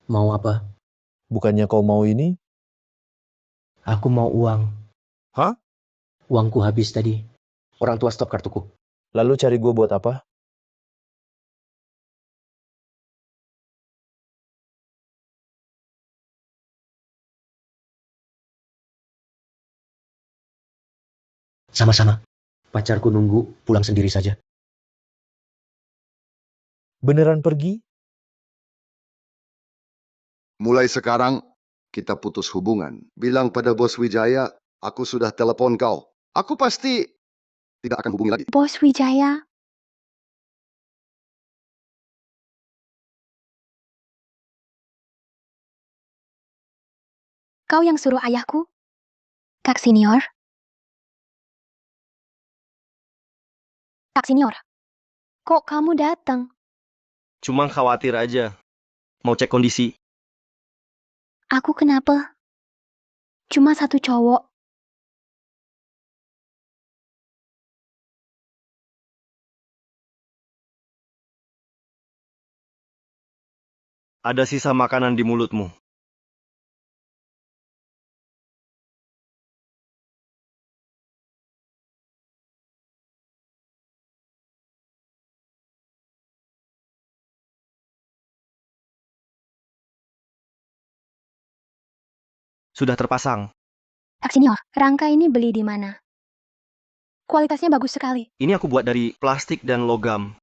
Mau apa? Bukannya kau mau ini? Aku mau uang. Hah? Uangku habis tadi. Orang tua stop kartuku. Lalu cari gue buat apa? Sama-sama. Pacarku nunggu pulang sendiri saja. Beneran pergi? Mulai sekarang, kita putus hubungan. Bilang pada Bos Wijaya, aku sudah telepon kau. Aku pasti tidak akan hubungi lagi. Bos Wijaya, kau yang suruh ayahku? Kak Senior? Kak Senior, kok kamu datang? Cuma khawatir aja. Mau cek kondisi. Aku kenapa? Cuma satu cowok. Ada sisa makanan di mulutmu. Sudah terpasang. Kak Senior, rangka ini beli di mana? Kualitasnya bagus sekali. Ini aku buat dari plastik dan logam.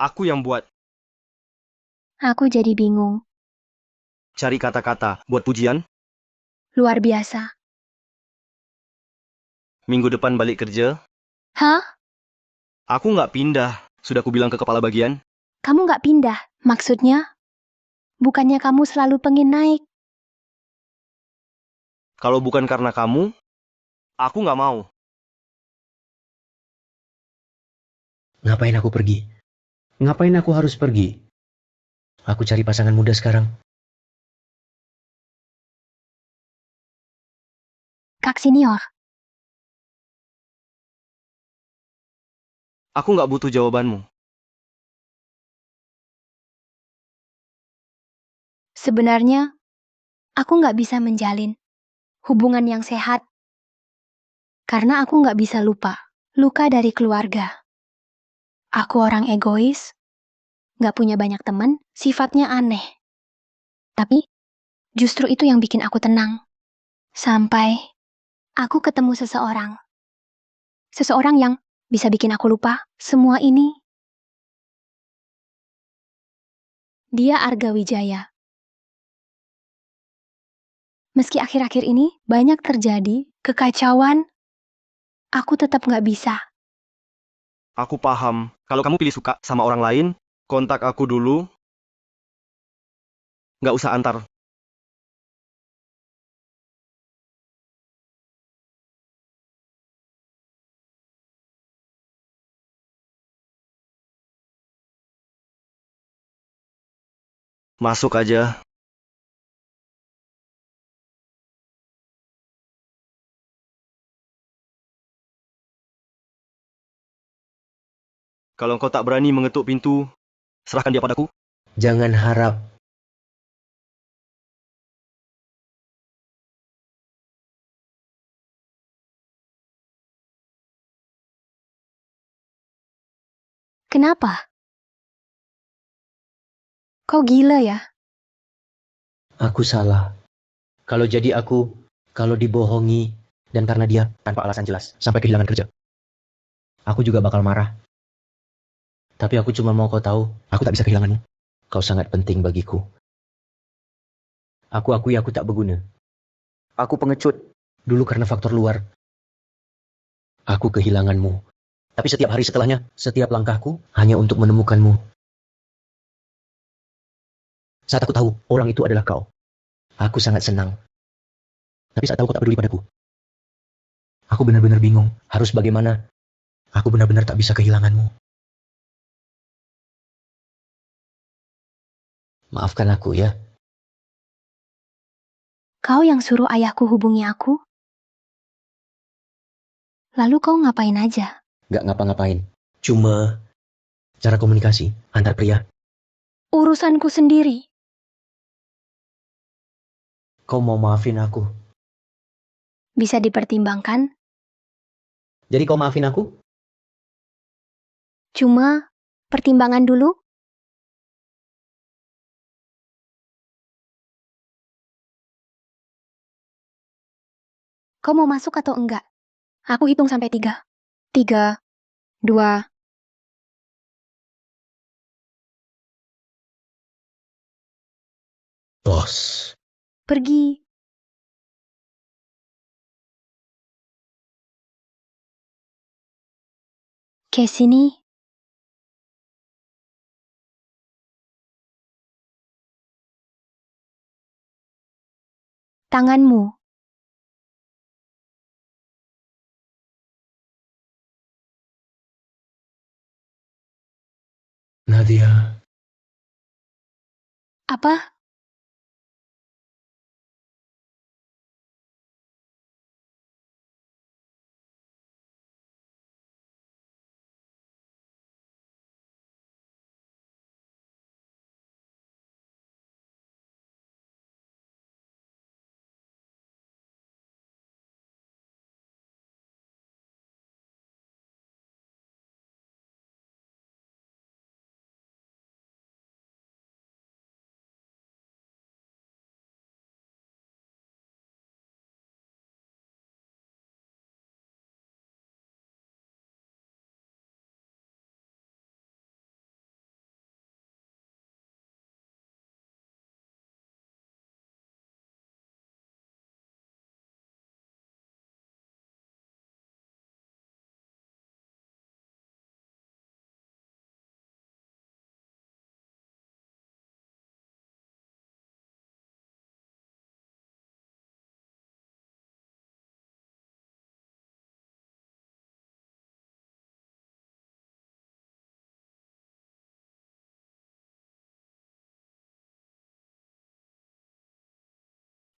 Aku yang buat. Aku jadi bingung. Cari kata-kata buat pujian. Luar biasa. Minggu depan balik kerja. Hah? Aku nggak pindah. Sudah aku bilang ke kepala bagian. Kamu nggak pindah? Maksudnya? Bukannya kamu selalu pengen naik? Kalau bukan karena kamu, aku nggak mau. Ngapain aku pergi? Ngapain aku harus pergi? Aku cari pasangan muda sekarang. Kak Senior, Aku nggak butuh jawabanmu. sebenarnya aku nggak bisa menjalin hubungan yang sehat. Karena aku nggak bisa lupa luka dari keluarga. Aku orang egois, nggak punya banyak teman, sifatnya aneh. Tapi justru itu yang bikin aku tenang. Sampai aku ketemu seseorang. Seseorang yang bisa bikin aku lupa semua ini. Dia Arga Wijaya. Meski akhir-akhir ini banyak terjadi kekacauan, aku tetap nggak bisa. Aku paham. Kalau kamu pilih suka sama orang lain, kontak aku dulu. Nggak usah antar. Masuk aja. Kalau engkau tak berani mengetuk pintu, serahkan dia padaku. Jangan harap. Kenapa? Kau gila ya? Aku salah. Kalau jadi aku, kalau dibohongi, dan karena dia tanpa alasan jelas, sampai kehilangan kerja. Aku juga bakal marah. Tapi aku cuma mau kau tahu, aku tak bisa kehilanganmu. Kau sangat penting bagiku. Aku akui aku tak berguna. Aku pengecut. Dulu karena faktor luar. Aku kehilanganmu. Tapi setiap hari setelahnya, setiap langkahku hanya untuk menemukanmu. Saat aku tahu orang itu adalah kau, aku sangat senang. Tapi saat tahu kau tak peduli padaku, aku benar-benar bingung. Harus bagaimana? Aku benar-benar tak bisa kehilanganmu. Maafkan aku ya. Kau yang suruh ayahku hubungi aku? Lalu kau ngapain aja? Gak ngapa-ngapain. Cuma cara komunikasi antar pria. Urusanku sendiri. Kau mau maafin aku? Bisa dipertimbangkan. Jadi kau maafin aku? Cuma, pertimbangan dulu. Kau mau masuk atau enggak? Aku hitung sampai 3. 3, 2, Bos. pergi. Ke sini. Tanganmu. Nadia. Apa?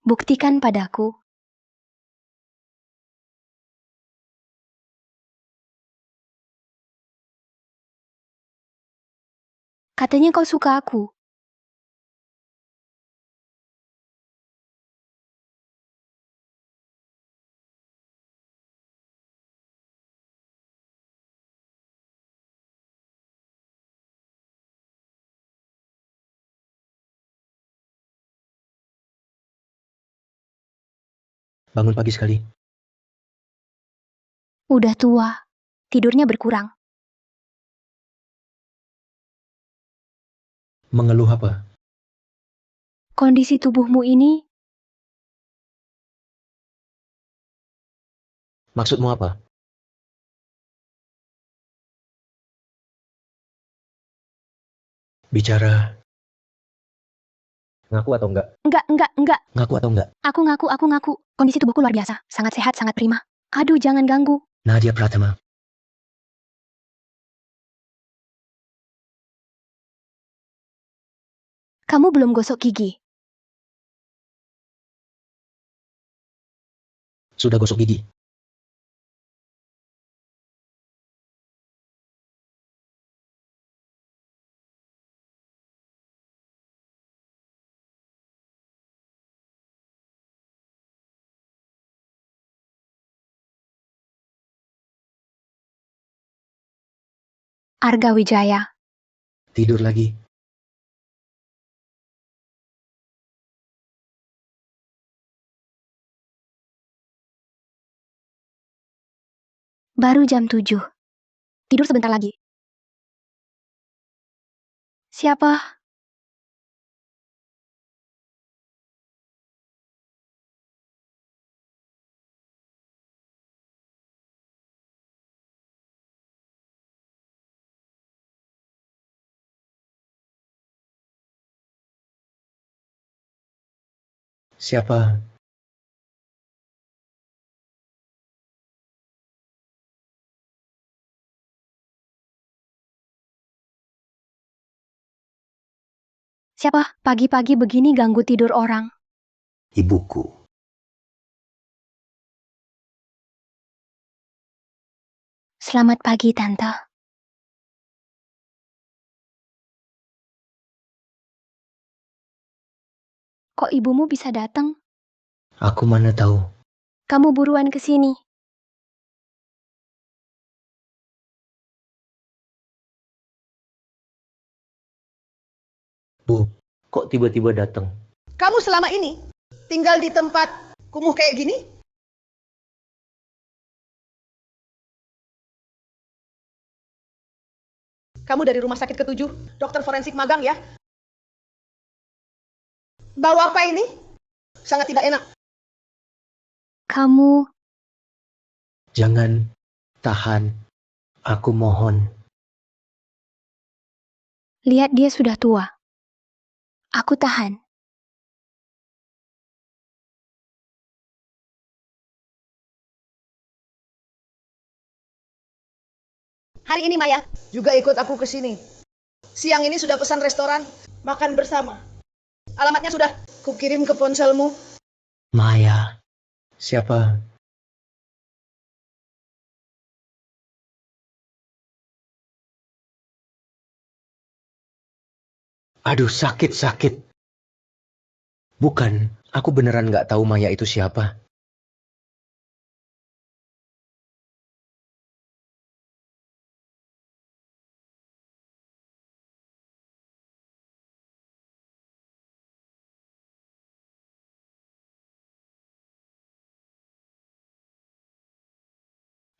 Buktikan padaku. Katanya kau suka aku. Bangun pagi sekali. Udah tua. Tidurnya berkurang. Mengeluh apa? Kondisi tubuhmu ini, Maksudmu apa? Bicara. Ngaku atau enggak? enggak. Ngaku atau enggak? Aku ngaku. Kondisi tubuhku luar biasa. Sangat sehat, sangat prima. Aduh, jangan ganggu. Nadia Pratama. Kamu belum gosok gigi. Sudah gosok gigi. Arga Wijaya. Tidur lagi. Baru jam 7. Tidur sebentar lagi. Siapa? Siapa? Siapa? Pagi-pagi begini ganggu tidur orang. Ibuku. Selamat pagi, Tante. Kok ibumu bisa datang? Aku mana tahu. Kamu buruan ke sini. Bu, kok tiba-tiba datang? Kamu selama ini tinggal di tempat kumuh kayak gini? Kamu dari rumah sakit ke-7, dokter forensik magang ya? Bau apa ini? Sangat tidak enak. Kamu... Jangan tahan. Aku mohon. Lihat dia sudah tua. Aku tahan. Hari ini Maya juga ikut aku ke sini. Siang ini sudah pesan restoran, makan bersama. Alamatnya sudah kukirim ke ponselmu. Maya. Siapa? Aduh, sakit. Bukan, aku beneran nggak tahu Maya itu siapa.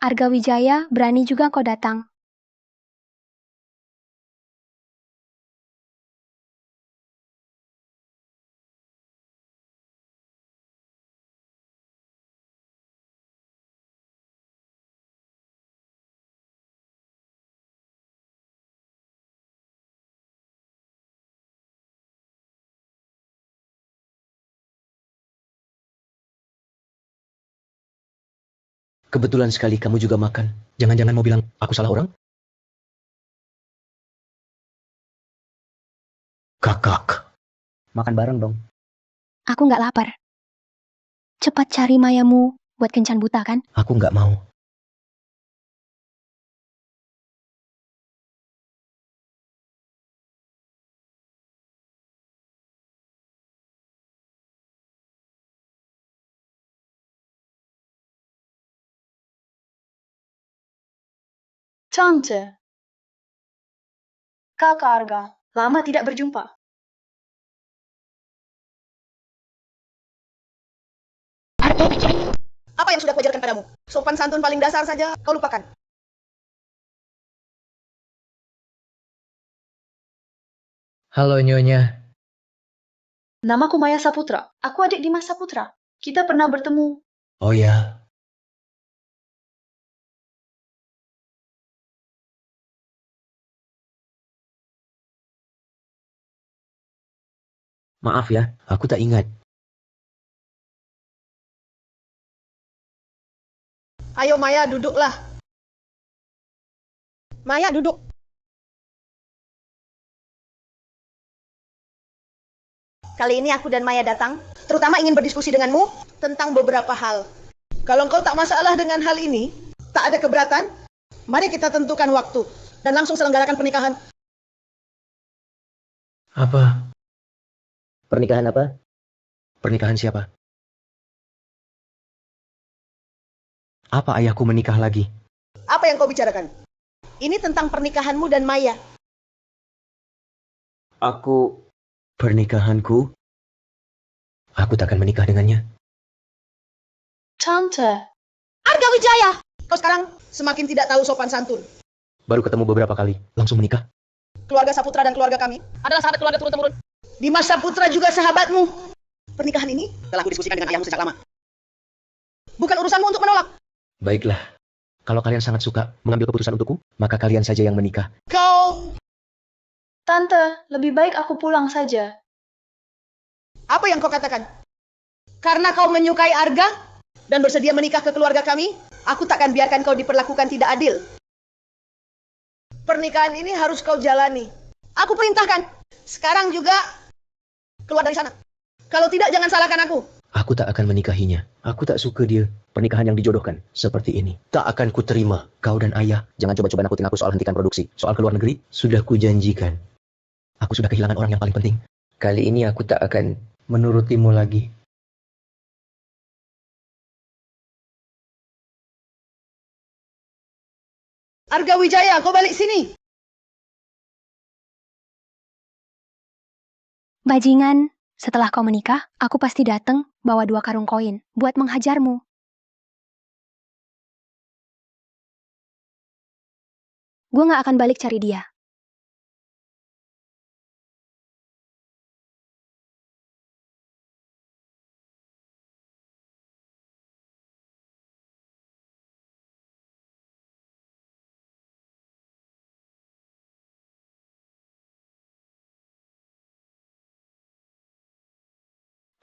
Arga Wijaya, berani juga kau datang. Kebetulan sekali kamu juga makan. Jangan-jangan mau bilang aku salah orang? Kakak. Makan bareng dong. Aku nggak lapar. Cepat cari Mayamu buat kencan buta kan? Aku nggak mau. Tante, Kakak Arga, lama tidak berjumpa. Apa yang sudah kuajarkan padamu? Sopan santun paling dasar saja kau lupakan. Halo Nyonya. Namaku Maya Saputra. Aku adik Dimas Saputra. Kita pernah bertemu. Oh ya. Maaf ya, aku tak ingat. Ayo Maya, duduklah. Maya, duduk. Kali ini aku dan Maya datang, terutama ingin berdiskusi denganmu tentang beberapa hal. Kalau engkau tak masalah dengan hal ini, tak ada keberatan, mari kita tentukan waktu dan langsung selenggarakan pernikahan. Apa? Pernikahan apa? Pernikahan siapa? Apa ayahku menikah lagi? Apa yang kau bicarakan? Ini tentang pernikahanmu dan Maya. Pernikahanku? Aku takkan menikah dengannya. Tante, Arga Wijaya! Kau sekarang semakin tidak tahu sopan santun. Baru ketemu beberapa kali, langsung menikah. Keluarga Saputra dan keluarga kami adalah sahabat keluarga turun-temurun. Dimas Saputra juga sahabatmu. Pernikahan ini telah aku diskusikan dengan ayahmu sejak lama. Bukan urusanmu untuk menolak. Baiklah, kalau kalian sangat suka mengambil keputusan untukku, maka kalian saja yang menikah. Kau... Tante, lebih baik aku pulang saja. Apa yang kau katakan? Karena kau menyukai Arga dan bersedia menikah ke keluarga kami, aku takkan biarkan kau diperlakukan tidak adil. Pernikahan ini harus kau jalani. Aku perintahkan. Sekarang juga keluar dari sana. Kalau tidak, jangan salahkan aku. Aku tak akan menikahinya. Aku tak suka dia. Pernikahan yang dijodohkan seperti ini. Tak akan kuterima. Kau dan ayah, jangan coba-coba nakutin aku soal hentikan produksi. Soal keluar negeri, sudah kujanjikan. Aku sudah kehilangan orang yang paling penting. Kali ini aku tak akan menurutimu lagi. Arga Wijaya, kau balik sini. Bajingan, setelah kau menikah, aku pasti dateng bawa 2 karung koin buat menghajarmu. Gue gak akan balik cari dia.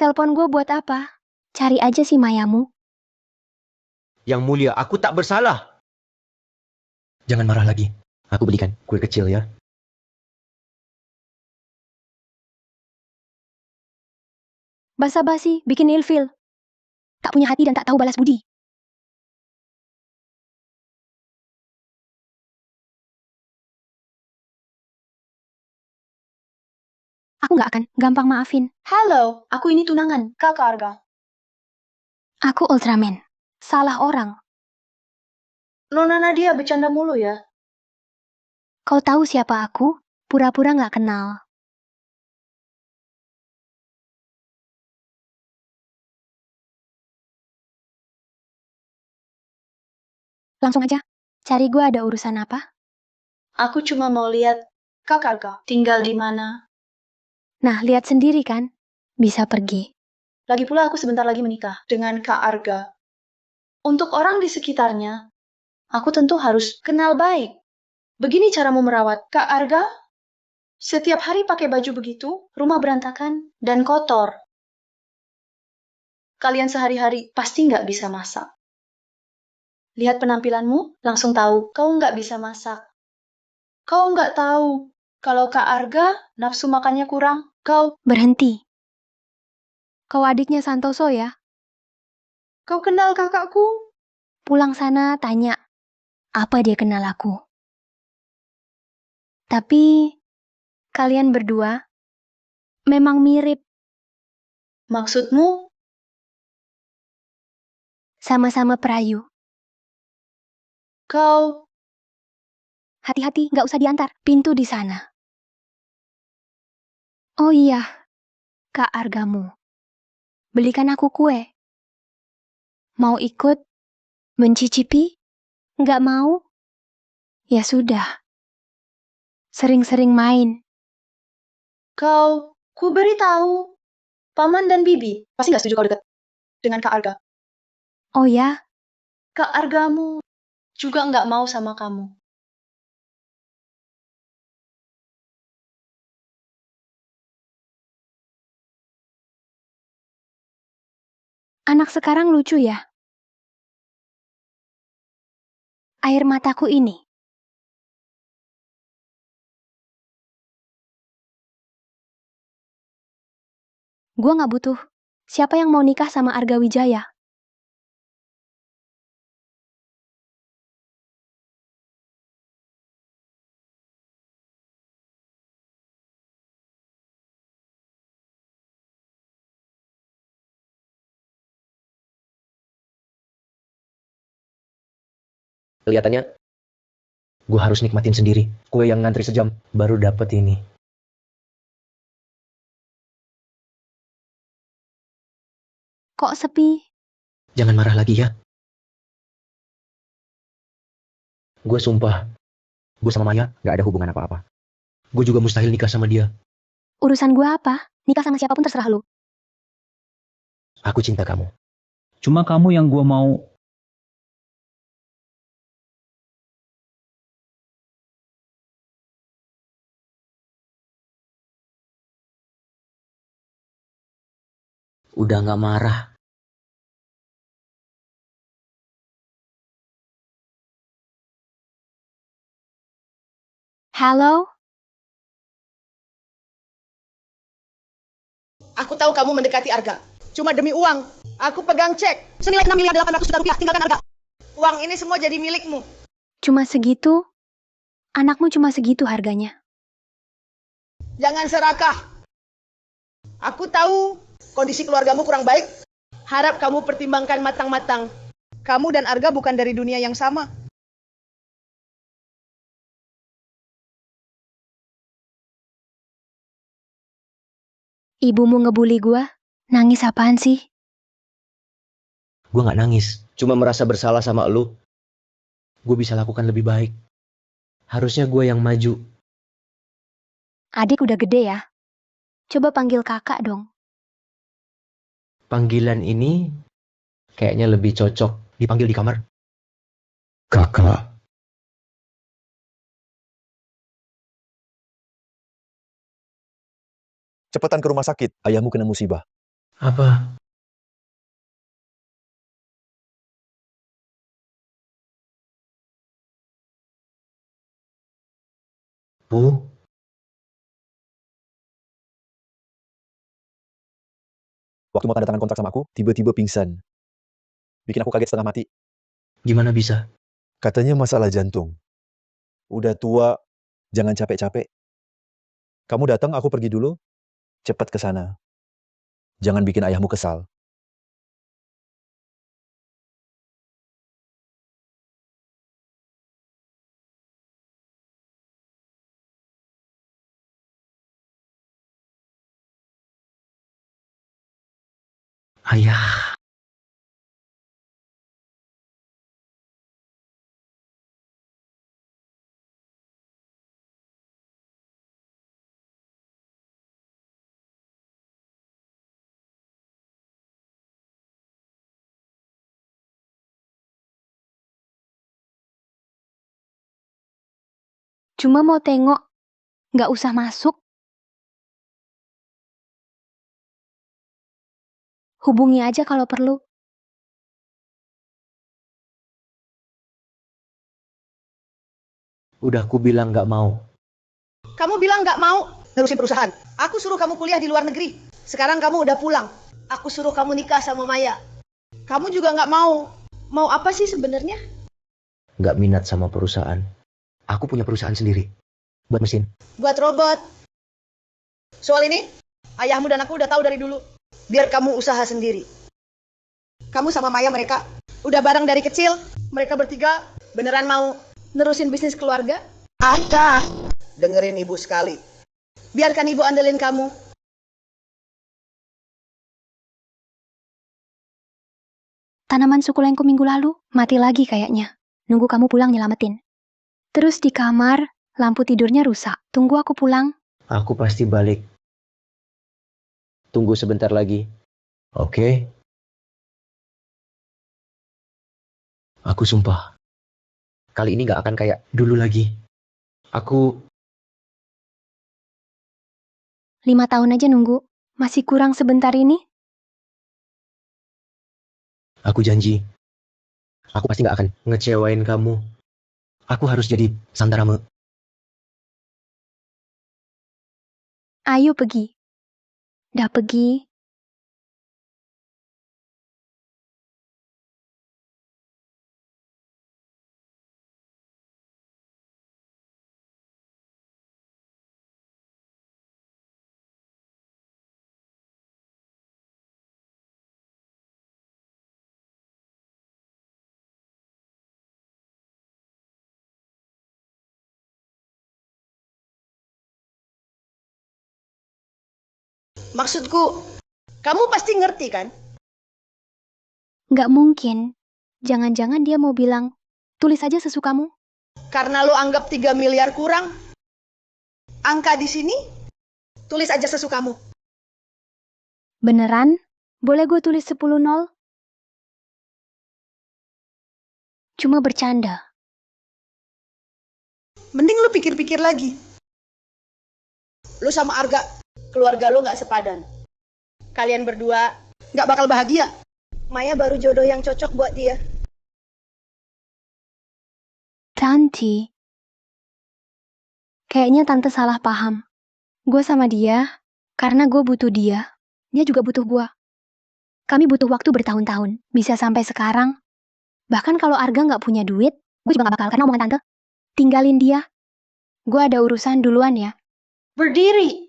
Telepon gue buat apa? Cari aja si Mayamu. Yang mulia, aku tak bersalah. Jangan marah lagi. Aku belikan kue kecil ya. Basa-basi, bikin ilfil. Tak punya hati dan tak tahu balas budi. Aku gak akan gampang maafin. halo, aku ini tunangan, Kakak Arga. Aku Ultraman. Salah orang. Nona Nadia bercanda mulu ya. Kau tahu siapa aku? Pura-pura gak kenal. Langsung aja. Cari gue ada urusan apa? Aku cuma mau lihat Kakak Arga tinggal di mana. Nah, lihat sendiri kan. Bisa pergi. Lagi pula aku sebentar lagi menikah dengan Kak Arga. Untuk orang di sekitarnya, aku tentu harus kenal baik. Begini caramu merawat Kak Arga? Setiap hari pakai baju begitu, rumah berantakan dan kotor. Kalian sehari-hari pasti nggak bisa masak. Lihat penampilanmu, langsung tahu kau nggak bisa masak. Kau nggak tahu kalau Kak Arga nafsu makannya kurang, kau Berhenti. Kau adiknya Santoso ya? kau kenal kakakku? Pulang sana tanya. Apa dia kenal aku? Tapi, kalian berdua memang mirip. Maksudmu? Sama-sama perayu. Kau Hati-hati, nggak usah diantar. Pintu di sana. Oh iya, Kak Argamu. Belikan aku kue. Mau ikut? Mencicipi? Nggak mau? Ya sudah. Sering-sering main. ku beritahu. Paman dan Bibi pasti nggak setuju kau dekat dengan Kak Arga. Oh ya? Kak Argamu juga nggak mau sama kamu. Anak sekarang lucu ya? Air mataku ini. Gua nggak butuh. Siapa yang mau nikah sama Arga Wijaya? Kelihatannya, gue harus nikmatin sendiri. Gue yang ngantri sejam, baru dapet ini. Kok sepi? Jangan marah lagi ya. Gue sumpah, gue sama Maya gak ada hubungan apa-apa. Gue juga mustahil nikah sama dia. Urusan gua apa? Nikah sama siapapun terserah lu. Aku cinta kamu. Cuma kamu yang gua mau. Udah gak marah. Halo? Aku tahu kamu mendekati Arga. Cuma demi uang. Aku pegang cek senilai 6.800.000 rupiah. Tinggalkan Arga. Uang ini semua jadi milikmu. Cuma segitu? Anakmu cuma segitu harganya. Jangan serakah. Aku tahu kondisi keluargamu kurang baik. Harap kamu pertimbangkan matang-matang. Kamu dan Arga bukan dari dunia yang sama. Ibumu ngebully gua? Nangis apaan sih? Gue gak nangis. Cuma merasa bersalah sama lu. Gue bisa lakukan lebih baik. Harusnya gue yang maju. Adik udah gede ya? Coba panggil kakak dong. Panggilan ini kayaknya lebih cocok dipanggil di kamar. Kakak. Cepetan ke rumah sakit, ayahmu kena musibah. Apa? Bu? Waktu mau tanda tangan kontrak sama aku, tiba-tiba pingsan. Bikin aku kaget setengah mati. Gimana bisa? Katanya masalah jantung. Udah tua, jangan capek-capek. Kamu datang, aku pergi dulu. Cepat ke sana. Jangan bikin ayahmu kesal. Ayah. Cuma mau tengok. Nggak usah masuk. Hubungi aja kalau perlu. Udah aku bilang gak mau. Kamu bilang nggak mau nerusin perusahaan. Aku suruh kamu kuliah di luar negeri. Sekarang kamu udah pulang. Aku suruh kamu nikah sama Maya. Kamu juga nggak mau. Mau apa sih sebenarnya? Gak minat sama perusahaan. Aku punya perusahaan sendiri. Buat mesin. Buat robot. Soal ini, ayahmu dan aku udah tahu dari dulu. Biar kamu usaha sendiri. Kamu sama Maya mereka udah bareng dari kecil. Mereka bertiga beneran mau nerusin bisnis keluarga? Ada. Dengerin ibu sekali. Biarkan ibu andelin kamu. Tanaman sukulentku minggu lalu mati lagi kayaknya. Nunggu kamu pulang nyelamatin. Terus di kamar, lampu tidurnya rusak. Tunggu aku pulang. Aku pasti balik. Tunggu sebentar lagi. Oke? Aku sumpah. Kali ini gak akan kayak dulu lagi. Aku 5 tahun aja nunggu. Masih kurang sebentar ini? Aku janji. Aku pasti gak akan ngecewain kamu. Aku harus jadi santarame. Ayo pergi. Dah pergi. Maksudku, kamu pasti ngerti kan? Nggak mungkin. Jangan-jangan dia mau bilang, tulis aja sesukamu. Karena lo anggap 3 miliar kurang. Angka di sini, tulis aja sesukamu. Beneran? Boleh gue tulis 10 nol? Cuma bercanda. Mending lu pikir-pikir lagi. Lu sama Arga, keluarga lu nggak sepadan. Kalian berdua nggak bakal bahagia. Maya baru jodoh yang cocok buat dia. Tanti. Kayaknya tante salah paham. Gue sama dia, karena gue butuh dia. Dia juga butuh gue. Kami butuh waktu bertahun-tahun. Bisa sampai sekarang. Bahkan kalau Arga nggak punya duit, gue juga nggak bakal karena omongan tante. Tinggalin dia. Gue ada urusan duluan ya. Berdiri.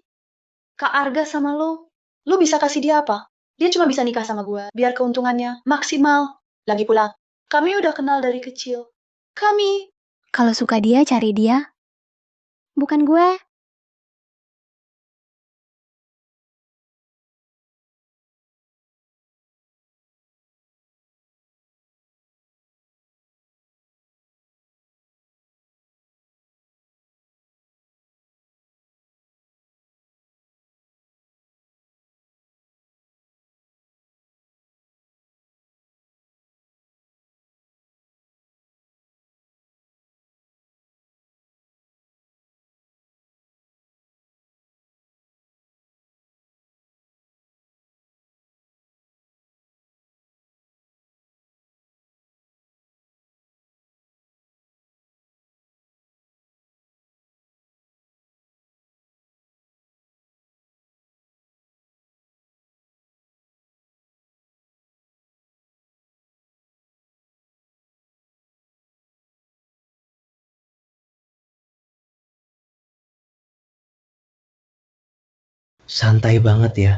Kak Arga sama lu bisa kasih dia apa? Dia cuma bisa nikah sama gue, biar keuntungannya maksimal. Lagi pula, kami udah kenal dari kecil. Kami. Kalau suka dia, cari dia. Bukan gue. Santai banget ya.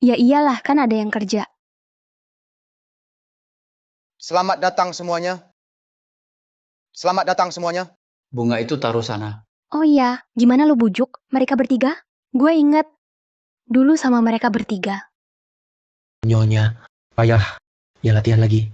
Ya iyalah, kan ada yang kerja. Selamat datang semuanya. Selamat datang semuanya. Bunga itu taruh sana. Oh iya, gimana lo bujuk mereka bertiga? Gue inget. Dulu sama mereka bertiga. Nyonya, payah. Ya latihan lagi.